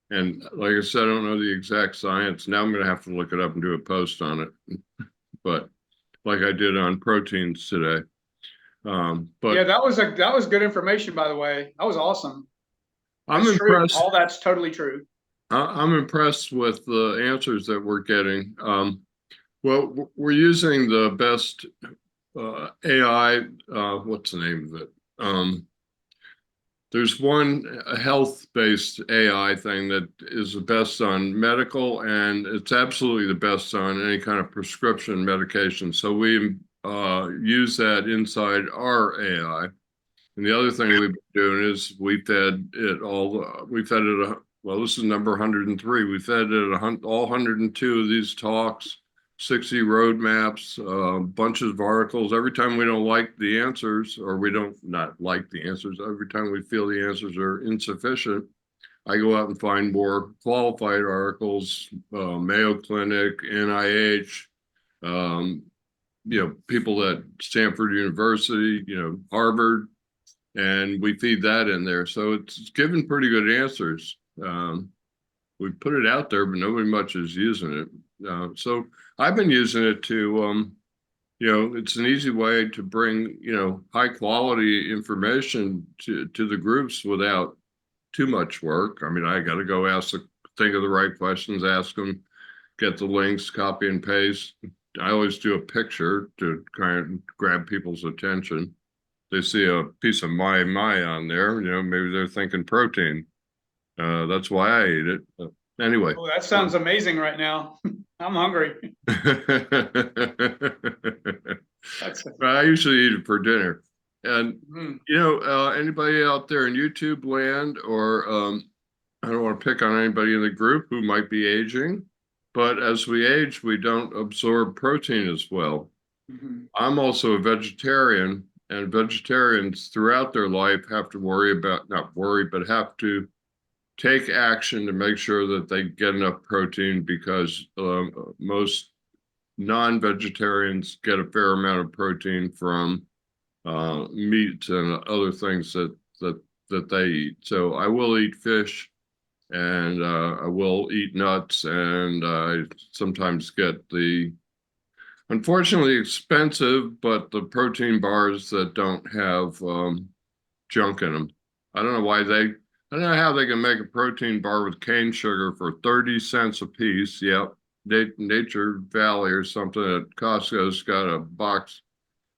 And like I said, I don't know the exact science. Now I'm going to have to look it up and do a post on it. But like I did on proteins today. But yeah, that was good information, by the way. That was awesome. I'm That's true. impressed. All that's totally true. I'm impressed with the answers that we're getting. Well, we're using the best AI. What's the name of it? There's one health-based AI thing that is the best on medical, and it's absolutely the best on any kind of prescription medication. So we use that inside our AI. And the other thing we've been doing is we fed it well, this is number 103. We fed it all 102 of these talks, 60 roadmaps, bunches of articles. Every time we don't like the answers, or we don't not like the answers, every time we feel the answers are insufficient, I go out and find more qualified articles, Mayo Clinic, NIH, people at Stanford University, Harvard, and we feed that in there. So it's given pretty good answers. We put it out there, but nobody much is using it. So I've been using it to, it's an easy way to bring, high quality information to the groups without too much work. I mean, I got to go think of the right questions, ask them, get the links, copy and paste. I always do a picture to kind of grab people's attention. They see a piece of my on there, maybe they're thinking protein. That's why I eat it. Anyway. Oh, that sounds amazing right now. I'm hungry. I usually eat it for dinner. And, anybody out there in YouTube land, or I don't want to pick on anybody in the group who might be aging, but as we age, we don't absorb protein as well. Mm-hmm. I'm also a vegetarian, and vegetarians throughout their life have to have to take action to make sure that they get enough protein, because most non-vegetarians get a fair amount of protein from meat and other things that they eat. So I will eat fish, and I will eat nuts, and I sometimes get the unfortunately expensive, but the protein bars that don't have junk in them. I don't know how they can make a protein bar with cane sugar for 30 cents a piece. Yep. Nature Valley or something at Costco's got a box.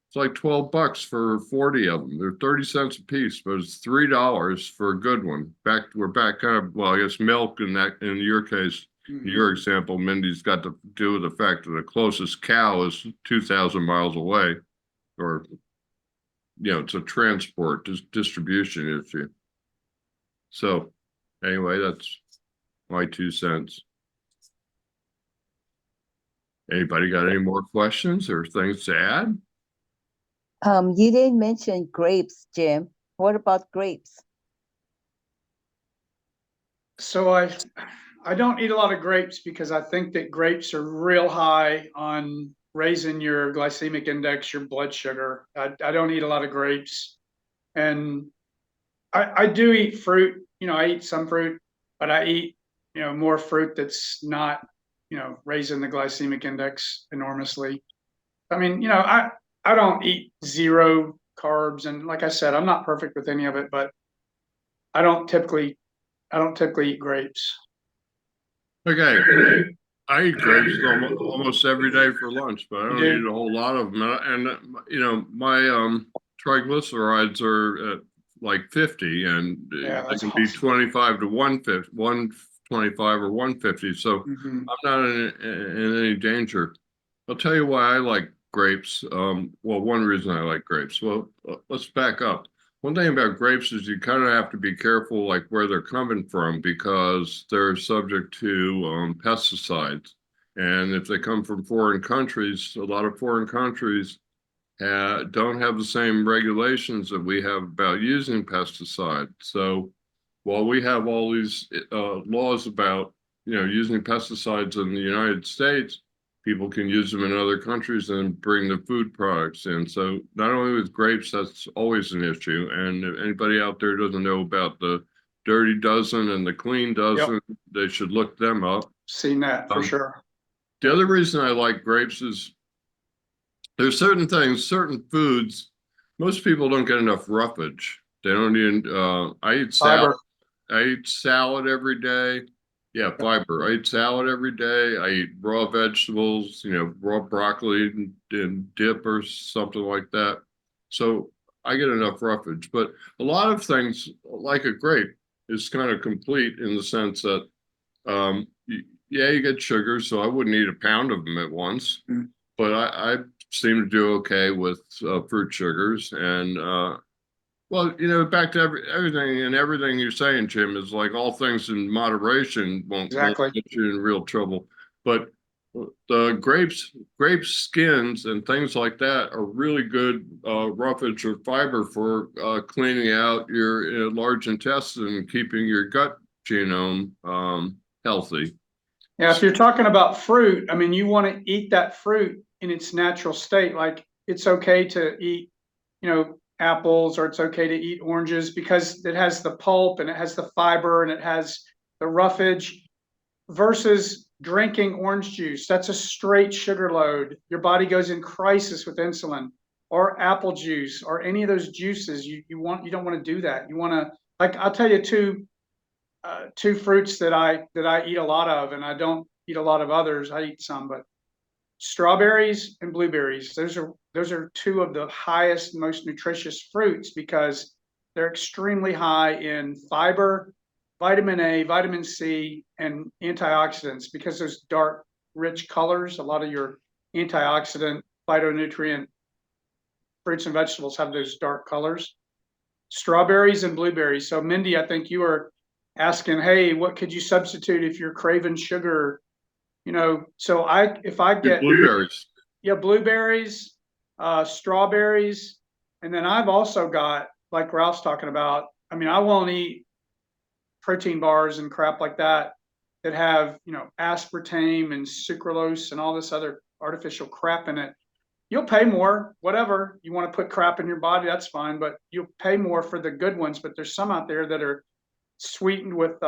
It's like $12 for 40 of them. They're 30 cents a piece, but it's $3 for a good one. We're back kind of, well, I guess milk in your case, in your example, Mindy's got to do with the fact that the closest cow is 2,000 miles away, or, it's a transport distribution issue. So anyway, that's my 2 cents. Anybody got any more questions or things to add? You didn't mention grapes, Jim. What about grapes? So I don't eat a lot of grapes because I think that grapes are real high on raising your glycemic index, your blood sugar. I don't eat a lot of grapes, and I do eat fruit. I eat some fruit, but I eat more fruit that's not raising the glycemic index enormously. I mean, I don't eat zero carbs, and like I said, I'm not perfect with any of it, but I don't typically eat grapes. Okay. I eat grapes almost every day for lunch, but I You don't do? eat a whole lot of them. And you know, my triglycerides are at like 50, and Yeah, they that's can be awesome. 25 to 150, 125 or 150. So Mhm. I'm not in any danger. I'll tell you why I like grapes. Well, one reason I like grapes. Well, let's back up. One thing about grapes is you kind of have to be careful, like where they're coming from, because they're subject to pesticides. And if they come from foreign countries, a lot of foreign countries don't have the same regulations that we have about using pesticides. So while we have all these laws about, you know, using pesticides in the United States, people can use them in other countries and bring the food products in. So not only with grapes, that's always an issue. And if anybody out there doesn't know about the dirty dozen and the clean dozen, they should look them up. Seen that for sure. The other reason I like grapes is there's certain things, certain foods, most people don't get enough roughage. They don't even, I eat salad. Fiber. I eat salad every day. Yeah, fiber. I eat salad every day. I eat raw vegetables, you know, raw broccoli and dip or something like that. So I get enough roughage. But a lot of things, like a grape, is kind of complete in the sense that, yeah, you get sugar, so I wouldn't eat a pound of them at once. Mm. But I seem to do okay with fruit sugars. And well, you know, back to everything you're saying, Jim, is like all things in moderation won't Exactly. get you in real trouble. But the grape skins and things like that are really good roughage or fiber for cleaning out your large intestine and keeping your gut genome healthy. Yeah, if you're talking about fruit, I mean, you want to eat that fruit in its natural state. Like it's okay to eat, you know, apples, or it's okay to eat oranges because it has the pulp and it has the fiber and it has the roughage, versus drinking orange juice. That's a straight sugar load. Your body goes in crisis with insulin. Or apple juice or any of those juices. You don't want to do that. You want to, like, I'll tell you two fruits that I eat a lot of, and I don't eat a lot of others. I eat some, but strawberries and blueberries. Those are two of the highest, most nutritious fruits because they're extremely high in fiber, vitamin A, vitamin C, and antioxidants. Because those dark, rich colors, a lot of your antioxidant, phytonutrient fruits and vegetables have those dark colors. Strawberries and blueberries. So Mindy, I think you were asking, hey, what could you substitute if you're craving sugar? You know, so if I get Blueberries. Yeah, blueberries, strawberries, and then I've also got, like Ralph's talking about, I mean, I won't eat protein bars and crap like that that have, you know, aspartame and sucralose and all this other artificial crap in it. You'll pay more, whatever. You want to put crap in your body, that's fine, but you'll pay more for the good ones. But there's some out there that are sweetened with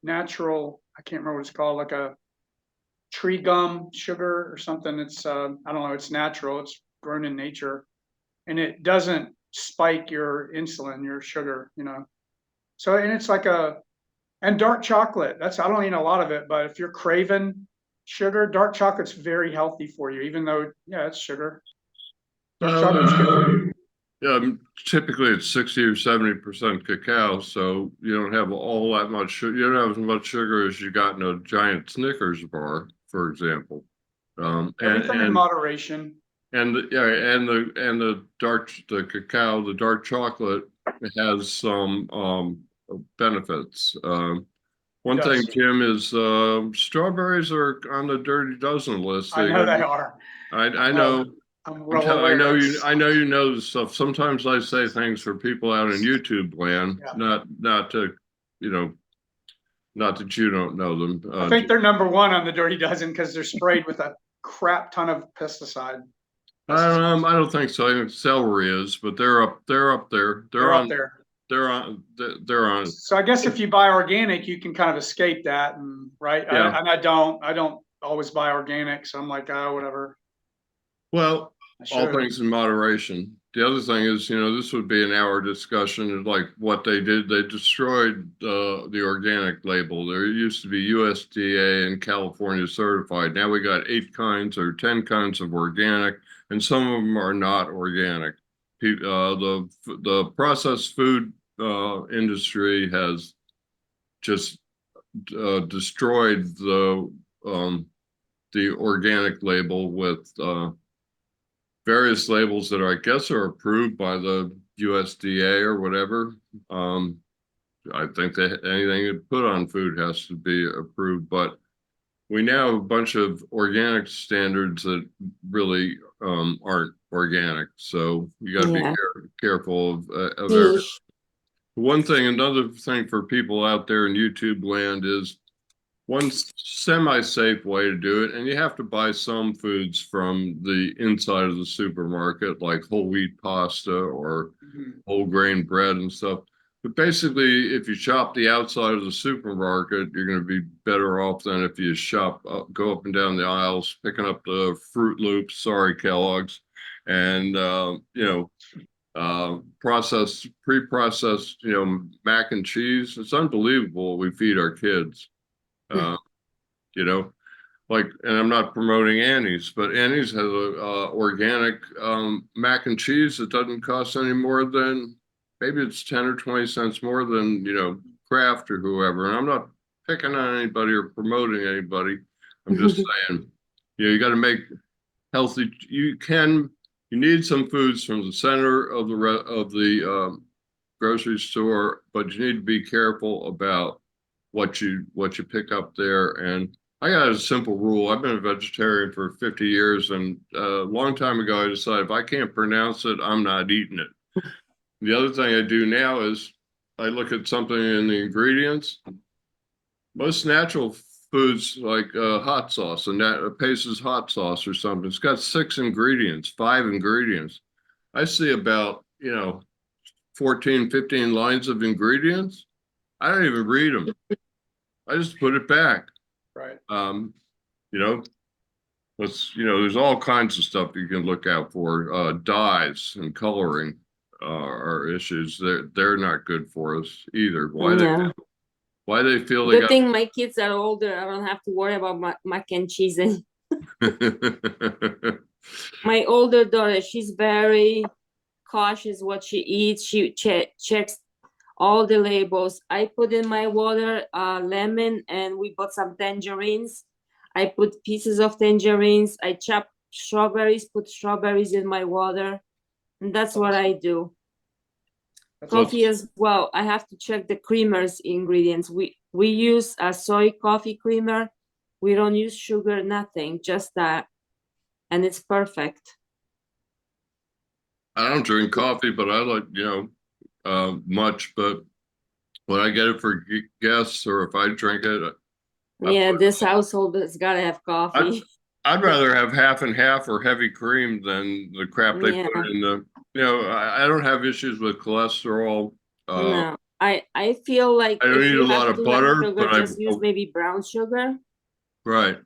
natural, I can't remember what it's called, like a tree gum sugar or something. It's I don't know, it's natural, it's grown in nature, and it doesn't spike your insulin, your sugar, you know. So, and it's like and dark chocolate. That's, I don't eat a lot of it, but if you're craving sugar, dark chocolate's very healthy for you, even though, yeah, it's sugar. Dark chocolate's good for you. Yeah, typically it's 60 or 70% cacao, so you don't have all that much sugar. You don't have as much sugar as you got in a giant Snickers bar, for example. Everything in moderation. And the cacao, the dark chocolate has some benefits. One thing, Jim, is strawberries are on the dirty dozen list. I know they are. I know. I know you know this stuff. Sometimes I say things for people out in YouTube land, not to, you know, not that you don't know them. I think they're number one on the dirty dozen because they're sprayed with a crap ton of pesticide. I don't think so. I think celery is, but they're up there. They're up there. They're on. So I guess if you buy organic, you can kind of escape that, and right. Yeah. And I don't always buy organic, so I'm like, oh, whatever. Well, all things in moderation. The other thing is, this would be an hour discussion of like what they did. They destroyed the organic label. There used to be USDA and California certified. Now we got 8 kinds or 10 kinds of organic, and some of them are not organic. The processed food industry has just destroyed the organic label with various labels that I guess are approved by the USDA or whatever. I think that anything you put on food has to be approved, but we now have a bunch of organic standards that really aren't organic. So you got to be careful of everything. Another thing for people out there in YouTube land is one semi-safe way to do it, and you have to buy some foods from the inside of the supermarket, like whole wheat pasta or whole grain bread and stuff. But basically, if you shop the outside of the supermarket, you're going to be better off than if you go up and down the aisles, picking up the Fruit Loops, sorry, Kellogg's, and pre-processed, mac and cheese. It's unbelievable what we feed our kids. And I'm not promoting Annie's, but Annie's has a organic mac and cheese that doesn't cost any more than, maybe it's 10 or 20 cents more than, Kraft or whoever. And I'm not picking on anybody or promoting anybody. I'm just saying, you got to make healthy. You need some foods from the center of the grocery store, but you need to be careful about what you pick up there. And I got a simple rule. I've been a vegetarian for 50 years, and a long time ago I decided if I can't pronounce it, I'm not eating it. The other thing I do now is I look at something in the ingredients. Most natural foods like hot sauce, and that Pace's hot sauce or something, it's got 5 ingredients. I see about 14, 15 lines of ingredients. I don't even read them. I just put it back. Right. There's all kinds of stuff you can look out for. Dyes and coloring are issues. They're not good for us either. Why they feel they Good thing my kids are older. I don't have to worry about mac and cheese. My older daughter, she's very cautious what she eats. She checks all the labels. I put in my water lemon, and we bought some tangerines. I put pieces of tangerines. I chop strawberries, put strawberries in my water, and that's what I do. Coffee as well. I have to check the creamers ingredients. We use a soy coffee creamer. We don't use sugar, nothing, just that, and it's perfect. I don't drink coffee, but I like much. But when I get it for guests or if I drink it, This household has got to have coffee. I'd rather have half and half or heavy cream than the crap they put in the. I don't have issues with cholesterol. No, I feel like I don't if need you a lot have of too much butter, sugar, but just use maybe brown sugar. Right.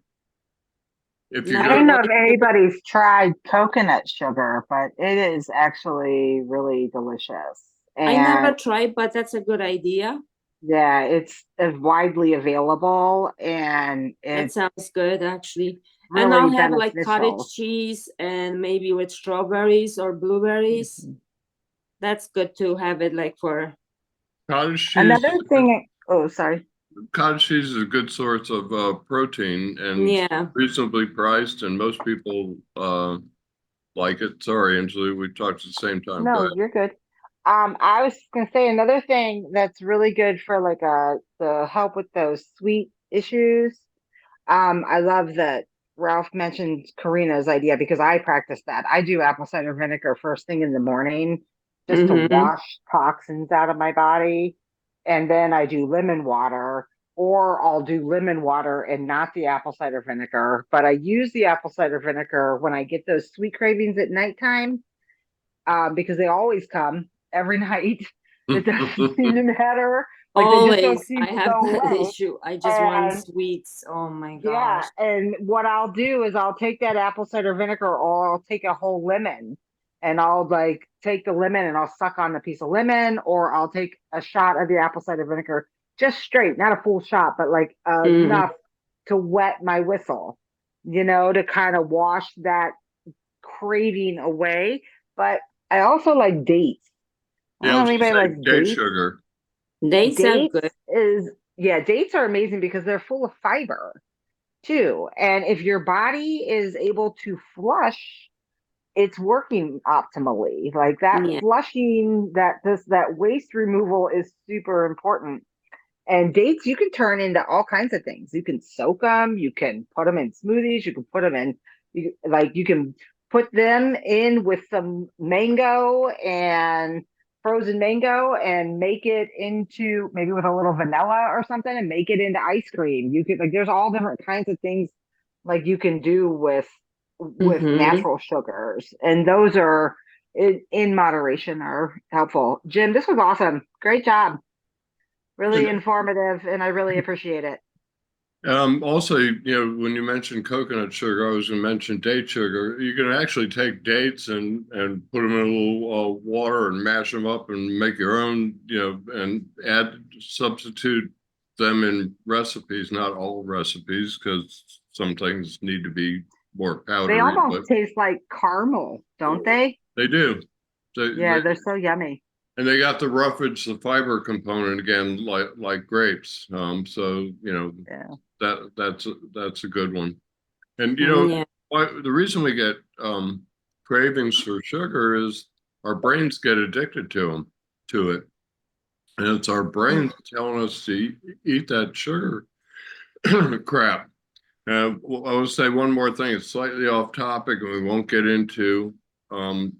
If you No, I don't know if anybody's tried coconut sugar, but it is actually really delicious. I never tried, but that's a good idea. Yeah, it's widely available, and That it's sounds good, actually. really And I'll have like beneficial. cottage cheese and maybe with strawberries or blueberries. That's good to have it like for. cottage cheese. Another thing. Oh, sorry. Cottage cheese is a good source of protein and reasonably priced, and most people like it. Sorry, Angela, we talked at the same time. No, you're good. I was gonna say another thing that's really good for like to help with those sweet issues. I love that Ralph mentioned Karina's idea because I practice that. I do apple cider vinegar first thing in the morning just to wash toxins out of my body. And then I do lemon water, or I'll do lemon water and not the apple cider vinegar. But I use the apple cider vinegar when I get those sweet cravings at nighttime because they always come every night. It doesn't seem to matter Like they just don't Always, seem I to have go that away. issue. I just want And sweets. Oh my yeah, gosh. and what I'll do is I'll take that apple cider vinegar or I'll take a whole lemon and I'll like take the lemon and I'll suck on the piece of lemon, or I'll take a shot of the apple cider vinegar just straight, not a full shot, but like Mhm. enough to wet my whistle, you know, to kind of wash that craving away. But I also like dates. I Yeah, don't I know was if gonna anybody say likes date dates. sugar. Dates are good. Dates are amazing because they're full of fiber too. And if your body is able to flush, it's working optimally. Like that Yeah. flushing, that waste removal is super important. And dates you can turn into all kinds of things. You can soak them, you can put them in smoothies, you can put them in you can put them in with some mango and frozen mango and make it into maybe with a little vanilla or something and make it into ice cream. You could like there's all different kinds of things like you can do with Mm-hmm. natural sugars. And those are in moderation are helpful. Jim, this was awesome. Great job. Really And informative, and I really appreciate it. also, when you mentioned coconut sugar, I was going to mention date sugar. You can actually take dates and put them in a little water and mash them up and make your own, and substitute them in recipes. Not all recipes, because some things need to be more They powdery, but almost taste like caramel, don't they? they do. They Yeah, they're so yummy. and they got the roughage, the fiber component again, like grapes. So Yeah. that's a good one. And Yeah. the reason we get cravings for sugar is our brains get addicted to it, and it's our brain telling us to eat that sugar crap. Well, I will say one more thing. It's slightly off topic, and we won't get um,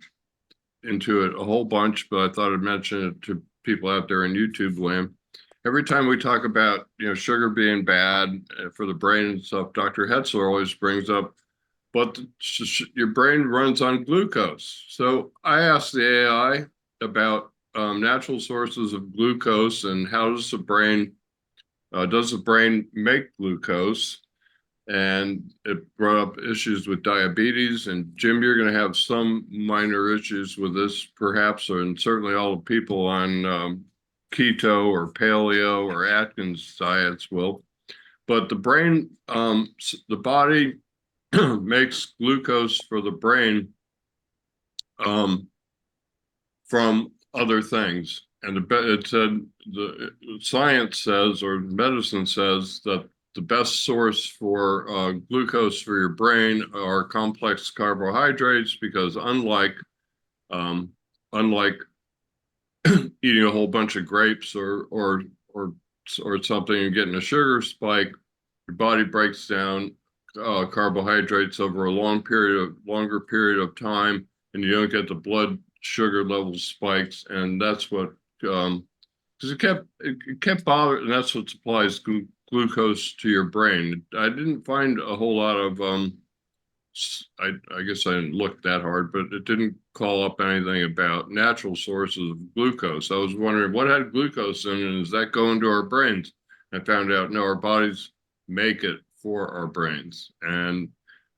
into it a whole bunch, but I thought I'd mention it to people out there in YouTube land. Every time we talk about sugar being bad for the brain and stuff, Dr. Hetzler always brings up, but your brain runs on glucose. So I asked the AI about natural sources of glucose and how does the brain make glucose? And it brought up issues with diabetes. And Jim, you're going to have some minor issues with this, perhaps, and certainly all the people on keto or paleo or Atkins diets will. But the brain, the body makes glucose for the brain from other things. And it said the science says, or medicine says, that the best source for glucose for your brain are complex carbohydrates, because um, unlike eating a whole bunch of grapes or something and getting a sugar spike, your body breaks down carbohydrates over a longer period of time, and you don't get the blood sugar level spikes, and that's what because it kept bothering, and that's what supplies glucose to your brain. I didn't find a whole lot of I guess I didn't look that hard, but it didn't call up anything about natural sources of glucose. I was wondering what had glucose in it, and does that go into our brains? I found out no, our bodies make it for our brains. And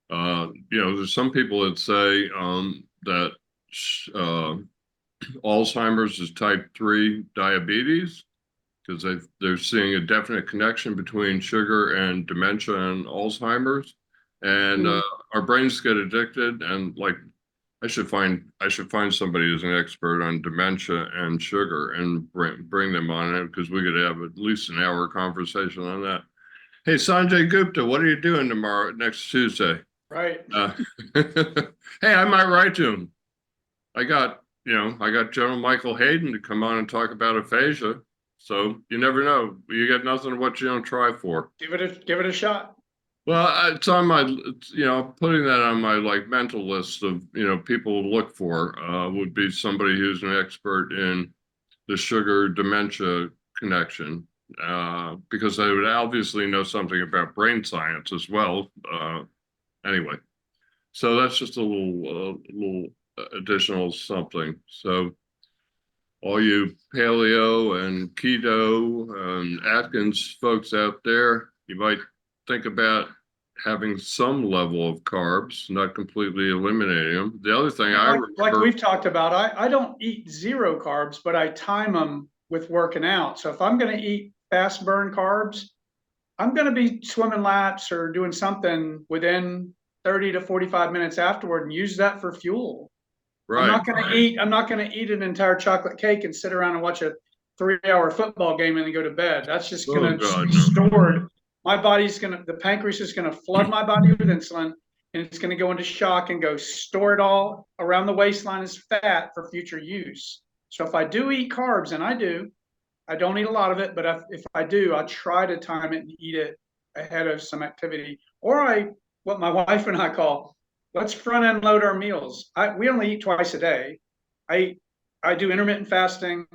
there's some people that say that Alzheimer's is type 3 diabetes, because they're seeing a definite connection between sugar and dementia and Alzheimer's. And our brains get addicted, and like I should find somebody who's an expert on dementia and sugar and bring them on it, because we could have at least an hour conversation on that. Hey, Sanjay Gupta, what are you doing next Tuesday? Right. Hey, I might write to him. I got General Michael Hayden to come on and talk about aphasia. So you never know. You get nothing what you don't try for. Give it a shot. Well, it's on my, putting that on my mental list of, people to look for would be somebody who's an expert in the sugar dementia connection, because I would obviously know something about brain science as well. Anyway, so that's just a little additional something. So all you paleo and keto and Atkins folks out there, you might think about having some level of carbs, not completely eliminating them. The other thing I like remember, we've talked about, I don't eat zero carbs, but I time them with working out. So if I'm going to eat fast burn carbs, I'm going to be swimming laps or doing something within 30 to 45 minutes afterward and use that for fuel. I'm right? not going to eat an entire chocolate cake and sit around and watch a 3-hour football game and then go to bed. That's just Oh, going to God, be no. stored. The pancreas is going to flood my body with insulin, and it's going to go into shock and go store it all around the waistline as fat for future use. So if I do eat carbs, and I don't eat a lot of it, but if I do, I try to time it and eat it ahead of some activity. Or what my wife and I call, let's front end load our meals. We only eat twice a day. I do intermittent fasting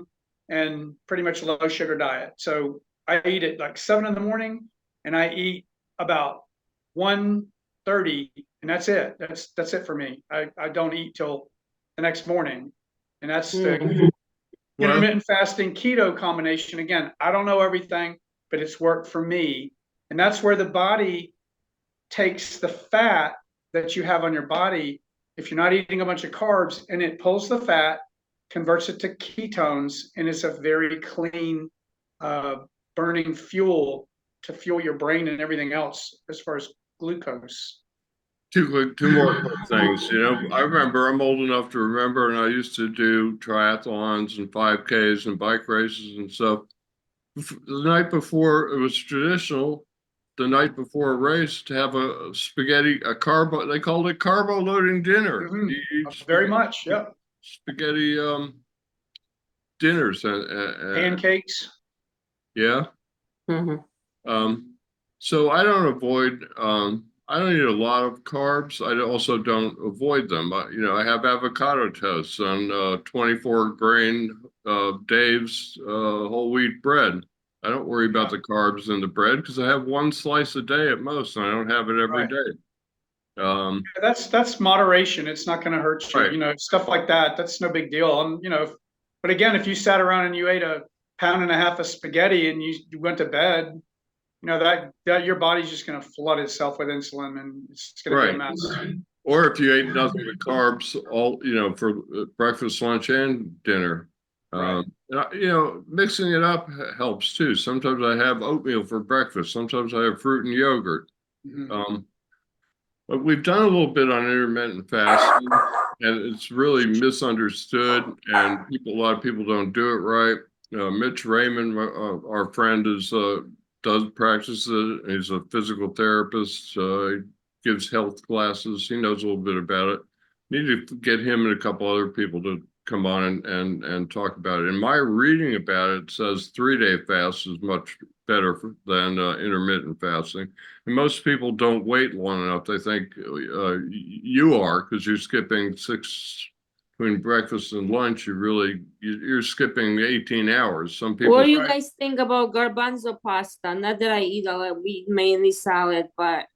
and pretty much a low sugar diet. So I eat at like 7 in the morning, and I eat about 1:30, and that's it. That's it for me. I don't eat till the next morning, and that's the Well, intermittent fasting keto combination. Again, I don't know everything, but it's worked for me, and that's where the body takes the fat that you have on your body if you're not eating a bunch of carbs, and it pulls the fat, converts it to ketones, and it's a very clean burning fuel to fuel your brain and everything else as far as glucose. two more quick things. I remember, I'm old enough to remember, and I used to do triathlons and 5Ks and bike races and stuff. The night before, it was traditional, the night before a race, to have a spaghetti, they called it carbo loading dinner. Mhm. You eat Very spaghetti- much, yeah. Spaghetti dinners and Pancakes. yeah. Mhm. So I don't eat a lot of carbs. I also don't avoid them. I have avocado toast on 24 grain Dave's whole wheat bread. I don't worry about the carbs in the bread because I have one slice a day at most, and I don't have it every Right. day. That's moderation. It's not going to hurt you. Right. Stuff like that. That's no big deal. But again, if you sat around and you ate a pound and a half of spaghetti and you went to bed, that your body's just going to flood itself with insulin, and it's going to be a Right. mess. Or if you ate nothing but carbs all, for breakfast, lunch, and dinner. Right. Mixing it up helps too. Sometimes I have oatmeal for breakfast. Sometimes I have fruit and yogurt. Mhm. But we've done a little bit on intermittent fasting, and it's really misunderstood, and a lot of people don't do it right. Mitch Raymond, our friend, does practice it. He's a physical therapist. He gives health classes. He knows a little bit about it. Need to get him and a couple other people to come on and talk about it. In my reading about it, it says 3-day fast is much better than intermittent fasting. And most people don't wait long enough. They think you are, because you're skipping 6 between breakfast and lunch. You're skipping 18 hours. Some people. What do you Right. guys think about garbanzo pasta? Not that I eat a lot, we eat mainly salad, but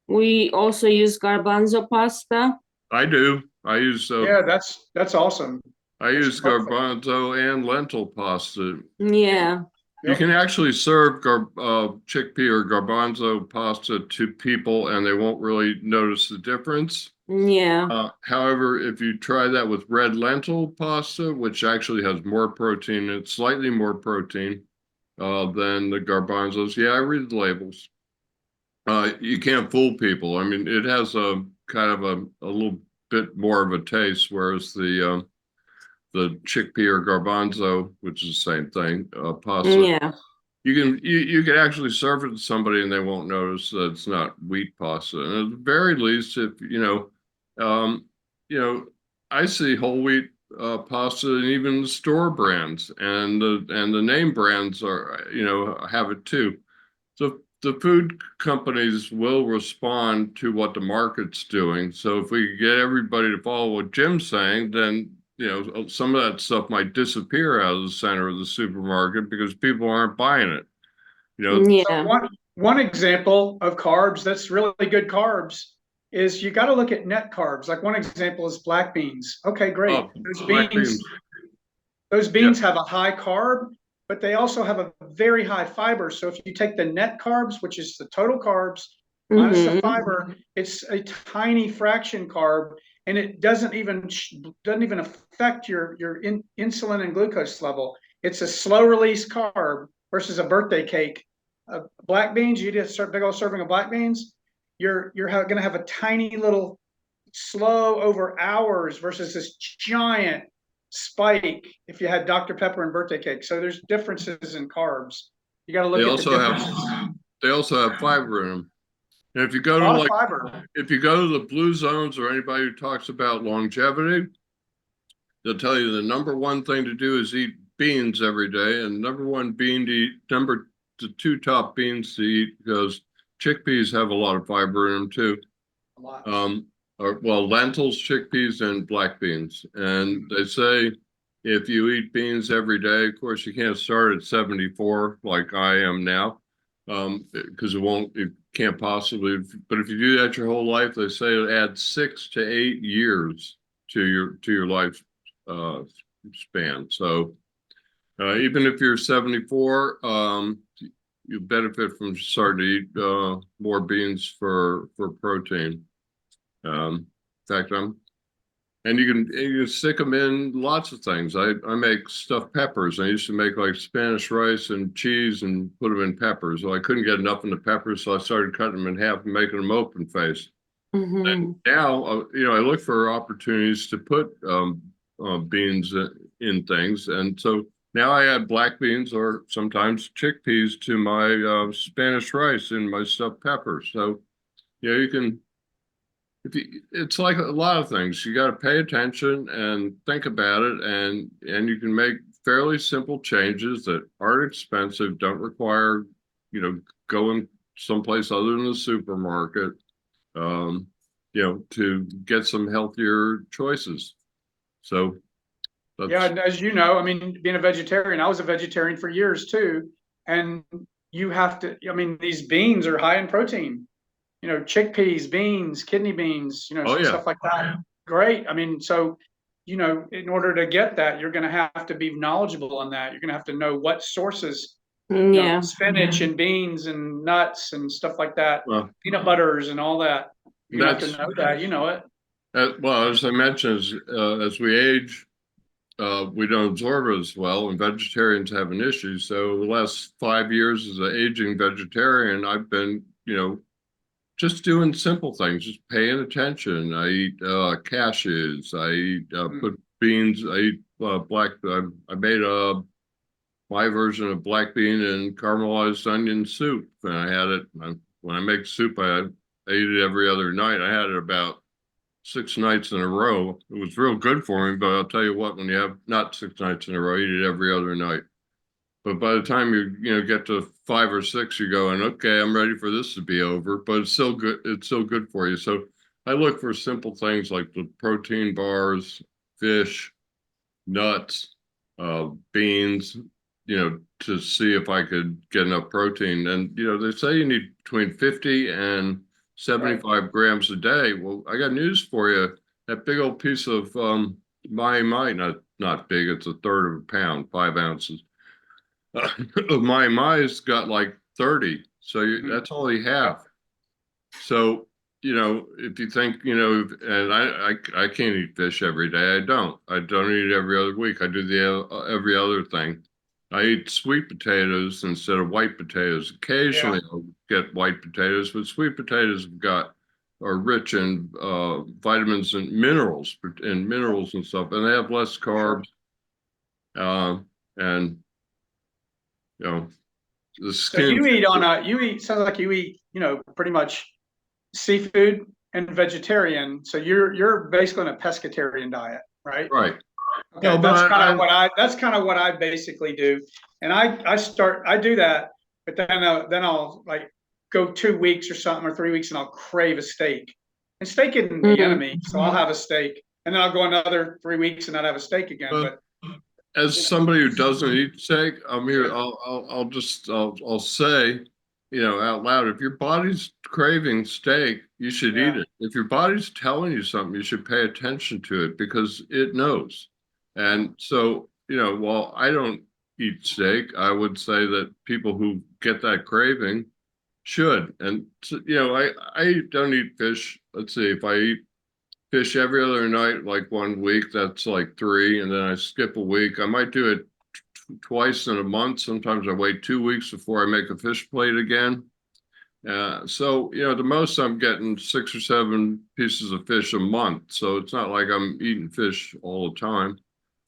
we also use garbanzo pasta. I do. I use Yeah, that's awesome. I use perfect. garbanzo and lentil pasta. Yeah. You Yep. can actually serve chickpea or garbanzo pasta to people, and they won't really notice the difference. Yeah. However, if you try that with red lentil pasta, which actually has more protein, it's slightly more protein than the garbanzos. Yeah, I read the labels. You can't fool people. I mean, it has a kind of a little bit more of a taste, whereas the chickpea or garbanzo, which is the same thing, pasta. Yeah. You can actually serve it to somebody and they won't notice that it's not wheat pasta. And at the very least, if I see whole wheat pasta and even the store brands and the name brands have it too. So the food companies will respond to what the market's doing. So if we get everybody to follow what Jim's saying, then some of that stuff might disappear out of the center of the supermarket because people aren't buying it. Yeah. So one example of carbs that's really good carbs is you got to look at net carbs. Like one example is black beans. Okay, great. Those black beans, Those beans have a high carb, but they also have a very high fiber. So if you take the net carbs, which is the total carbs minus the fiber, it's a tiny fraction carb, and it doesn't even affect your insulin and glucose level. It's a slow release carb versus a birthday cake. Black beans, you eat a big old serving of black beans, you're going to have a tiny little slow over hours versus this giant spike if you had Dr. Pepper and birthday cake. So there's differences in carbs. You got to look at the differences. They also have fiber in them. And if you go to if you go to the blue zones or anybody who talks about longevity, they'll tell you the number one thing to do is eat beans every day, and number one bean to eat, the two top beans to eat, because chickpeas have a lot of fiber in them too. A lot. Well, lentils, chickpeas, and black beans. And they say if you eat beans every day, of course, you can't start at 74 like I am now, because it can't possibly. But if you do that your whole life, they say it adds 6 to 8 years to your life span. So even if you're 74, you benefit from starting to eat more beans for protein. In fact, and you can stick them in lots of things. I make stuffed peppers. I used to make like Spanish rice and cheese and put them in peppers. Well, I couldn't get enough in the peppers, so I started cutting them in half and making them open face. And now, I look for opportunities to put beans in things, and so now I add black beans or sometimes chickpeas to my Spanish rice and my stuffed peppers. So, you can. It's like a lot of things. You got to pay attention and think about it, and you can make fairly simple changes that aren't expensive, don't require, going someplace other than the supermarket, to get some healthier choices. So, and as you know, I mean, being a vegetarian, I was a vegetarian for years too, and you have to. I mean, these beans are high in protein. Chickpeas, beans, kidney beans, stuff like that. Great. I mean, so, in order to get that, you're going to have to be knowledgeable on that. You're going to have to know what sources, spinach and beans and nuts and stuff like that, peanut butters and all that. You have to know that, it. Well, as I mentioned, as we age, we don't absorb it as well, and vegetarians have an issue. So the last 5 years as an aging vegetarian, I've been, just doing simple things, just paying attention. I eat cashews. I eat put beans. I eat black. I made my version of black bean and caramelized onion soup, and I had it. When I make soup, I eat it every other night. I had it about 6 nights in a row. It was real good for me, but I'll tell you what, when you have not 6 nights in a row, you eat it every other night. But by the time you get to 5 or 6, you're going, okay, I'm ready for this to be over. But it's still good. It's still good for you. So I look for simple things like the protein bars, fish, nuts, beans, to see if I could get enough protein. And they say you need between 50 and 75 grams a day. Well, I got news for you. That big old piece of not big. It's a third of a pound, 5 ounces. Mai's got like 30, so that's all you have. So if you think and I can't eat fish every day. I don't eat it every other week. I do every other thing. I eat sweet potatoes instead of white potatoes. Occasionally I'll get white potatoes, but sweet potatoes are rich in vitamins and minerals and stuff, and they have less carbs. And the skin. So sounds like you eat, pretty much seafood and vegetarian. So you're basically on a pescatarian diet, right? Right. Okay, no, that's kind of what I basically do. And I do that, but then I'll like go 2 weeks or something or 3 weeks and I'll crave a steak. And steak isn't the enemy, so I'll have a steak. And then I'll go another 3 weeks and not have a steak again. But as somebody who doesn't eat steak, I'll say, out loud, if your body's craving steak, you should eat it. If your body's telling you something, you should pay attention to it because it knows. And so, while I don't eat steak, I would say that people who get that craving should. And, I don't eat fish. Let's see, if I eat fish every other night, like 1 week, that's like 3. And then I skip a week. I might do it twice in a month. Sometimes I wait 2 weeks before I make a fish plate again. So, the most I'm getting 6 or 7 pieces of fish a month. So it's not like I'm eating fish all the time.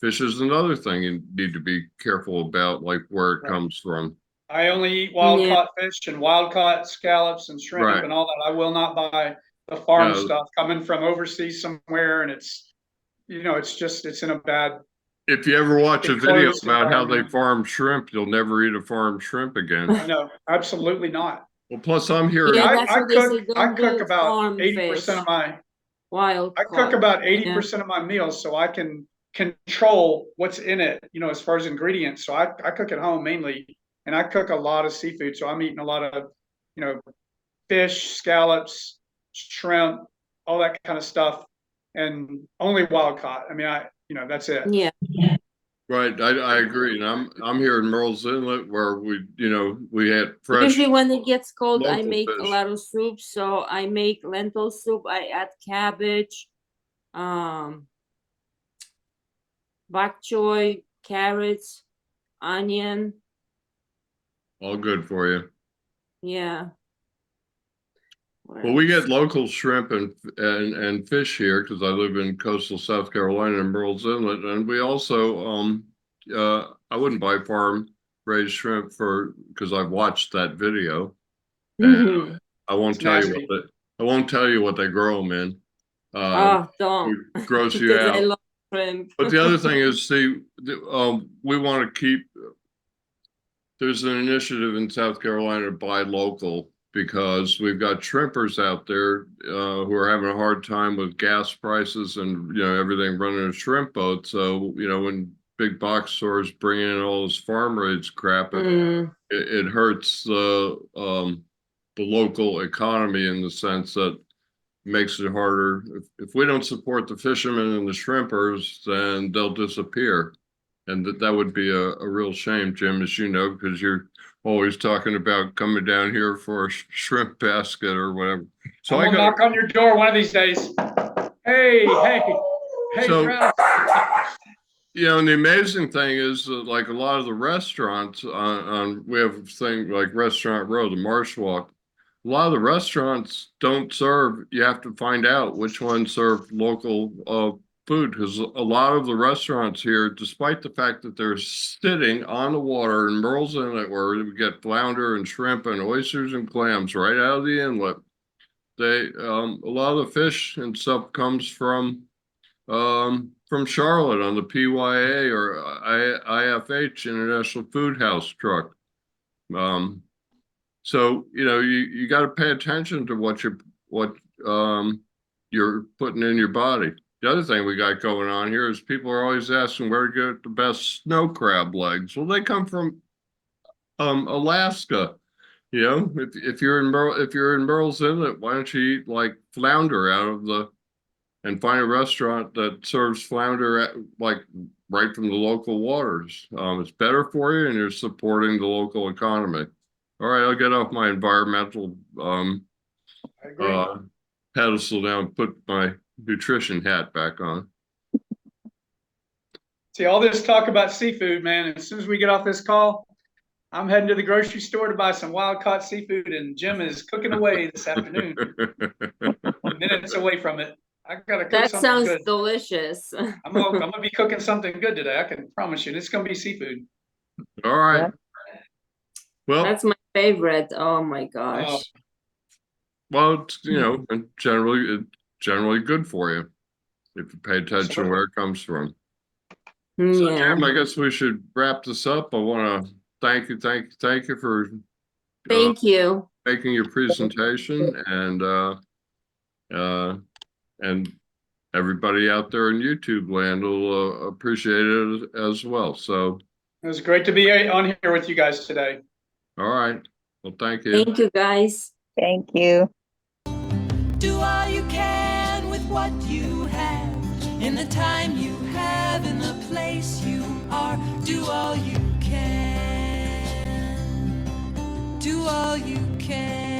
Fish is another thing you need to be careful about, like where it comes from. I only eat wild caught fish and wild caught scallops and shrimp Right. and all that. I will not buy the farm Yeah. stuff coming from overseas somewhere, and it's in a bad. If you ever watch a video enclosed about how they environment. farm shrimp, you'll never eat a farmed shrimp again. No, absolutely not. Well, plus I'm hearing Yeah, I that's what they say, I don't cook do about farm 80% fish. of my Wild I cook caught. about 80% of my meals, so I can control what's in it, as far as ingredients. So I cook at home mainly, and I cook a lot of seafood. So I'm eating a lot of, fish, scallops, shrimp, all that kind of stuff, and only wild caught. I mean, that's it. Yeah. right. I agree, and I'm here in Merle's Inlet where we had fresh. Usually when it gets cold, I local make a fish. lot of soup. So I make lentil soup. I add cabbage, bok choy, carrots, onion. All good for you. Yeah. What Well, we else? get local shrimp and fish here because I live in coastal South Carolina in Merle's Inlet, and we also I wouldn't buy farm raised shrimp because I've watched that video. And I won't It's tell you nasty. I won't tell you what they grow them in. Oh, don't. It gross you Because I out. love shrimp. But the other thing is, see, we want to keep. There's an initiative in South Carolina to buy local because we've got shrimpers out there who are having a hard time with gas prices and everything running a shrimp boat. So when big box stores bring in all this farm raised crap, it hurts the local economy in the sense that makes it harder. If we don't support the fishermen and the shrimpers, then they'll disappear. And that would be a real shame, Jim, as you know, because you're always talking about coming down here for a shrimp basket or whatever. So I'm gonna knock on your door one of these days. Hey, So- Ralph. and the amazing thing is that, like a lot of the restaurants we have a thing like Restaurant Row, the Marsh Walk. A lot of the restaurants don't serve. You have to find out which ones serve local food because a lot of the restaurants here, despite the fact that they're sitting on the water in Merle's Inlet, where we get flounder and shrimp and oysters and clams right out of the inlet, they a lot of the fish and stuff comes from Charlotte on the PYA or IFH International Food House truck. So you got to pay attention to what you're putting in your body. The other thing we got going on here is people are always asking where to get the best snow crab legs. Well, they come from Alaska. If you're in Merle's Inlet, why don't you eat like flounder and find a restaurant that serves flounder like right from the local waters. It's better for you and you're supporting the local economy. All right, I'll get off my environmental pedestal now and put my nutrition hat back on. See, all this talk about seafood, man, as soon as we get off this call, I'm heading to the grocery store to buy some wild-caught seafood, and Jim is cooking away this afternoon. Minutes away from it. I gotta cook That something sounds good. delicious. I'm gonna be cooking something good today. I can promise you. And it's gonna be seafood. All right. Yeah. Well, That's my favorite. Oh my gosh. well, it's, and generally good for you if you pay attention to where it comes from. So, Yeah. Jim, I guess we should wrap this up. I want to thank you for Thank you. making your presentation and everybody out there in YouTube land will appreciate it as well. So It was great to be on here with you guys today. all right, well, thank you. Thank you, guys. Thank you. Do all you can with what you have, In the time you have, in the place you are, do all you can. Do all you can.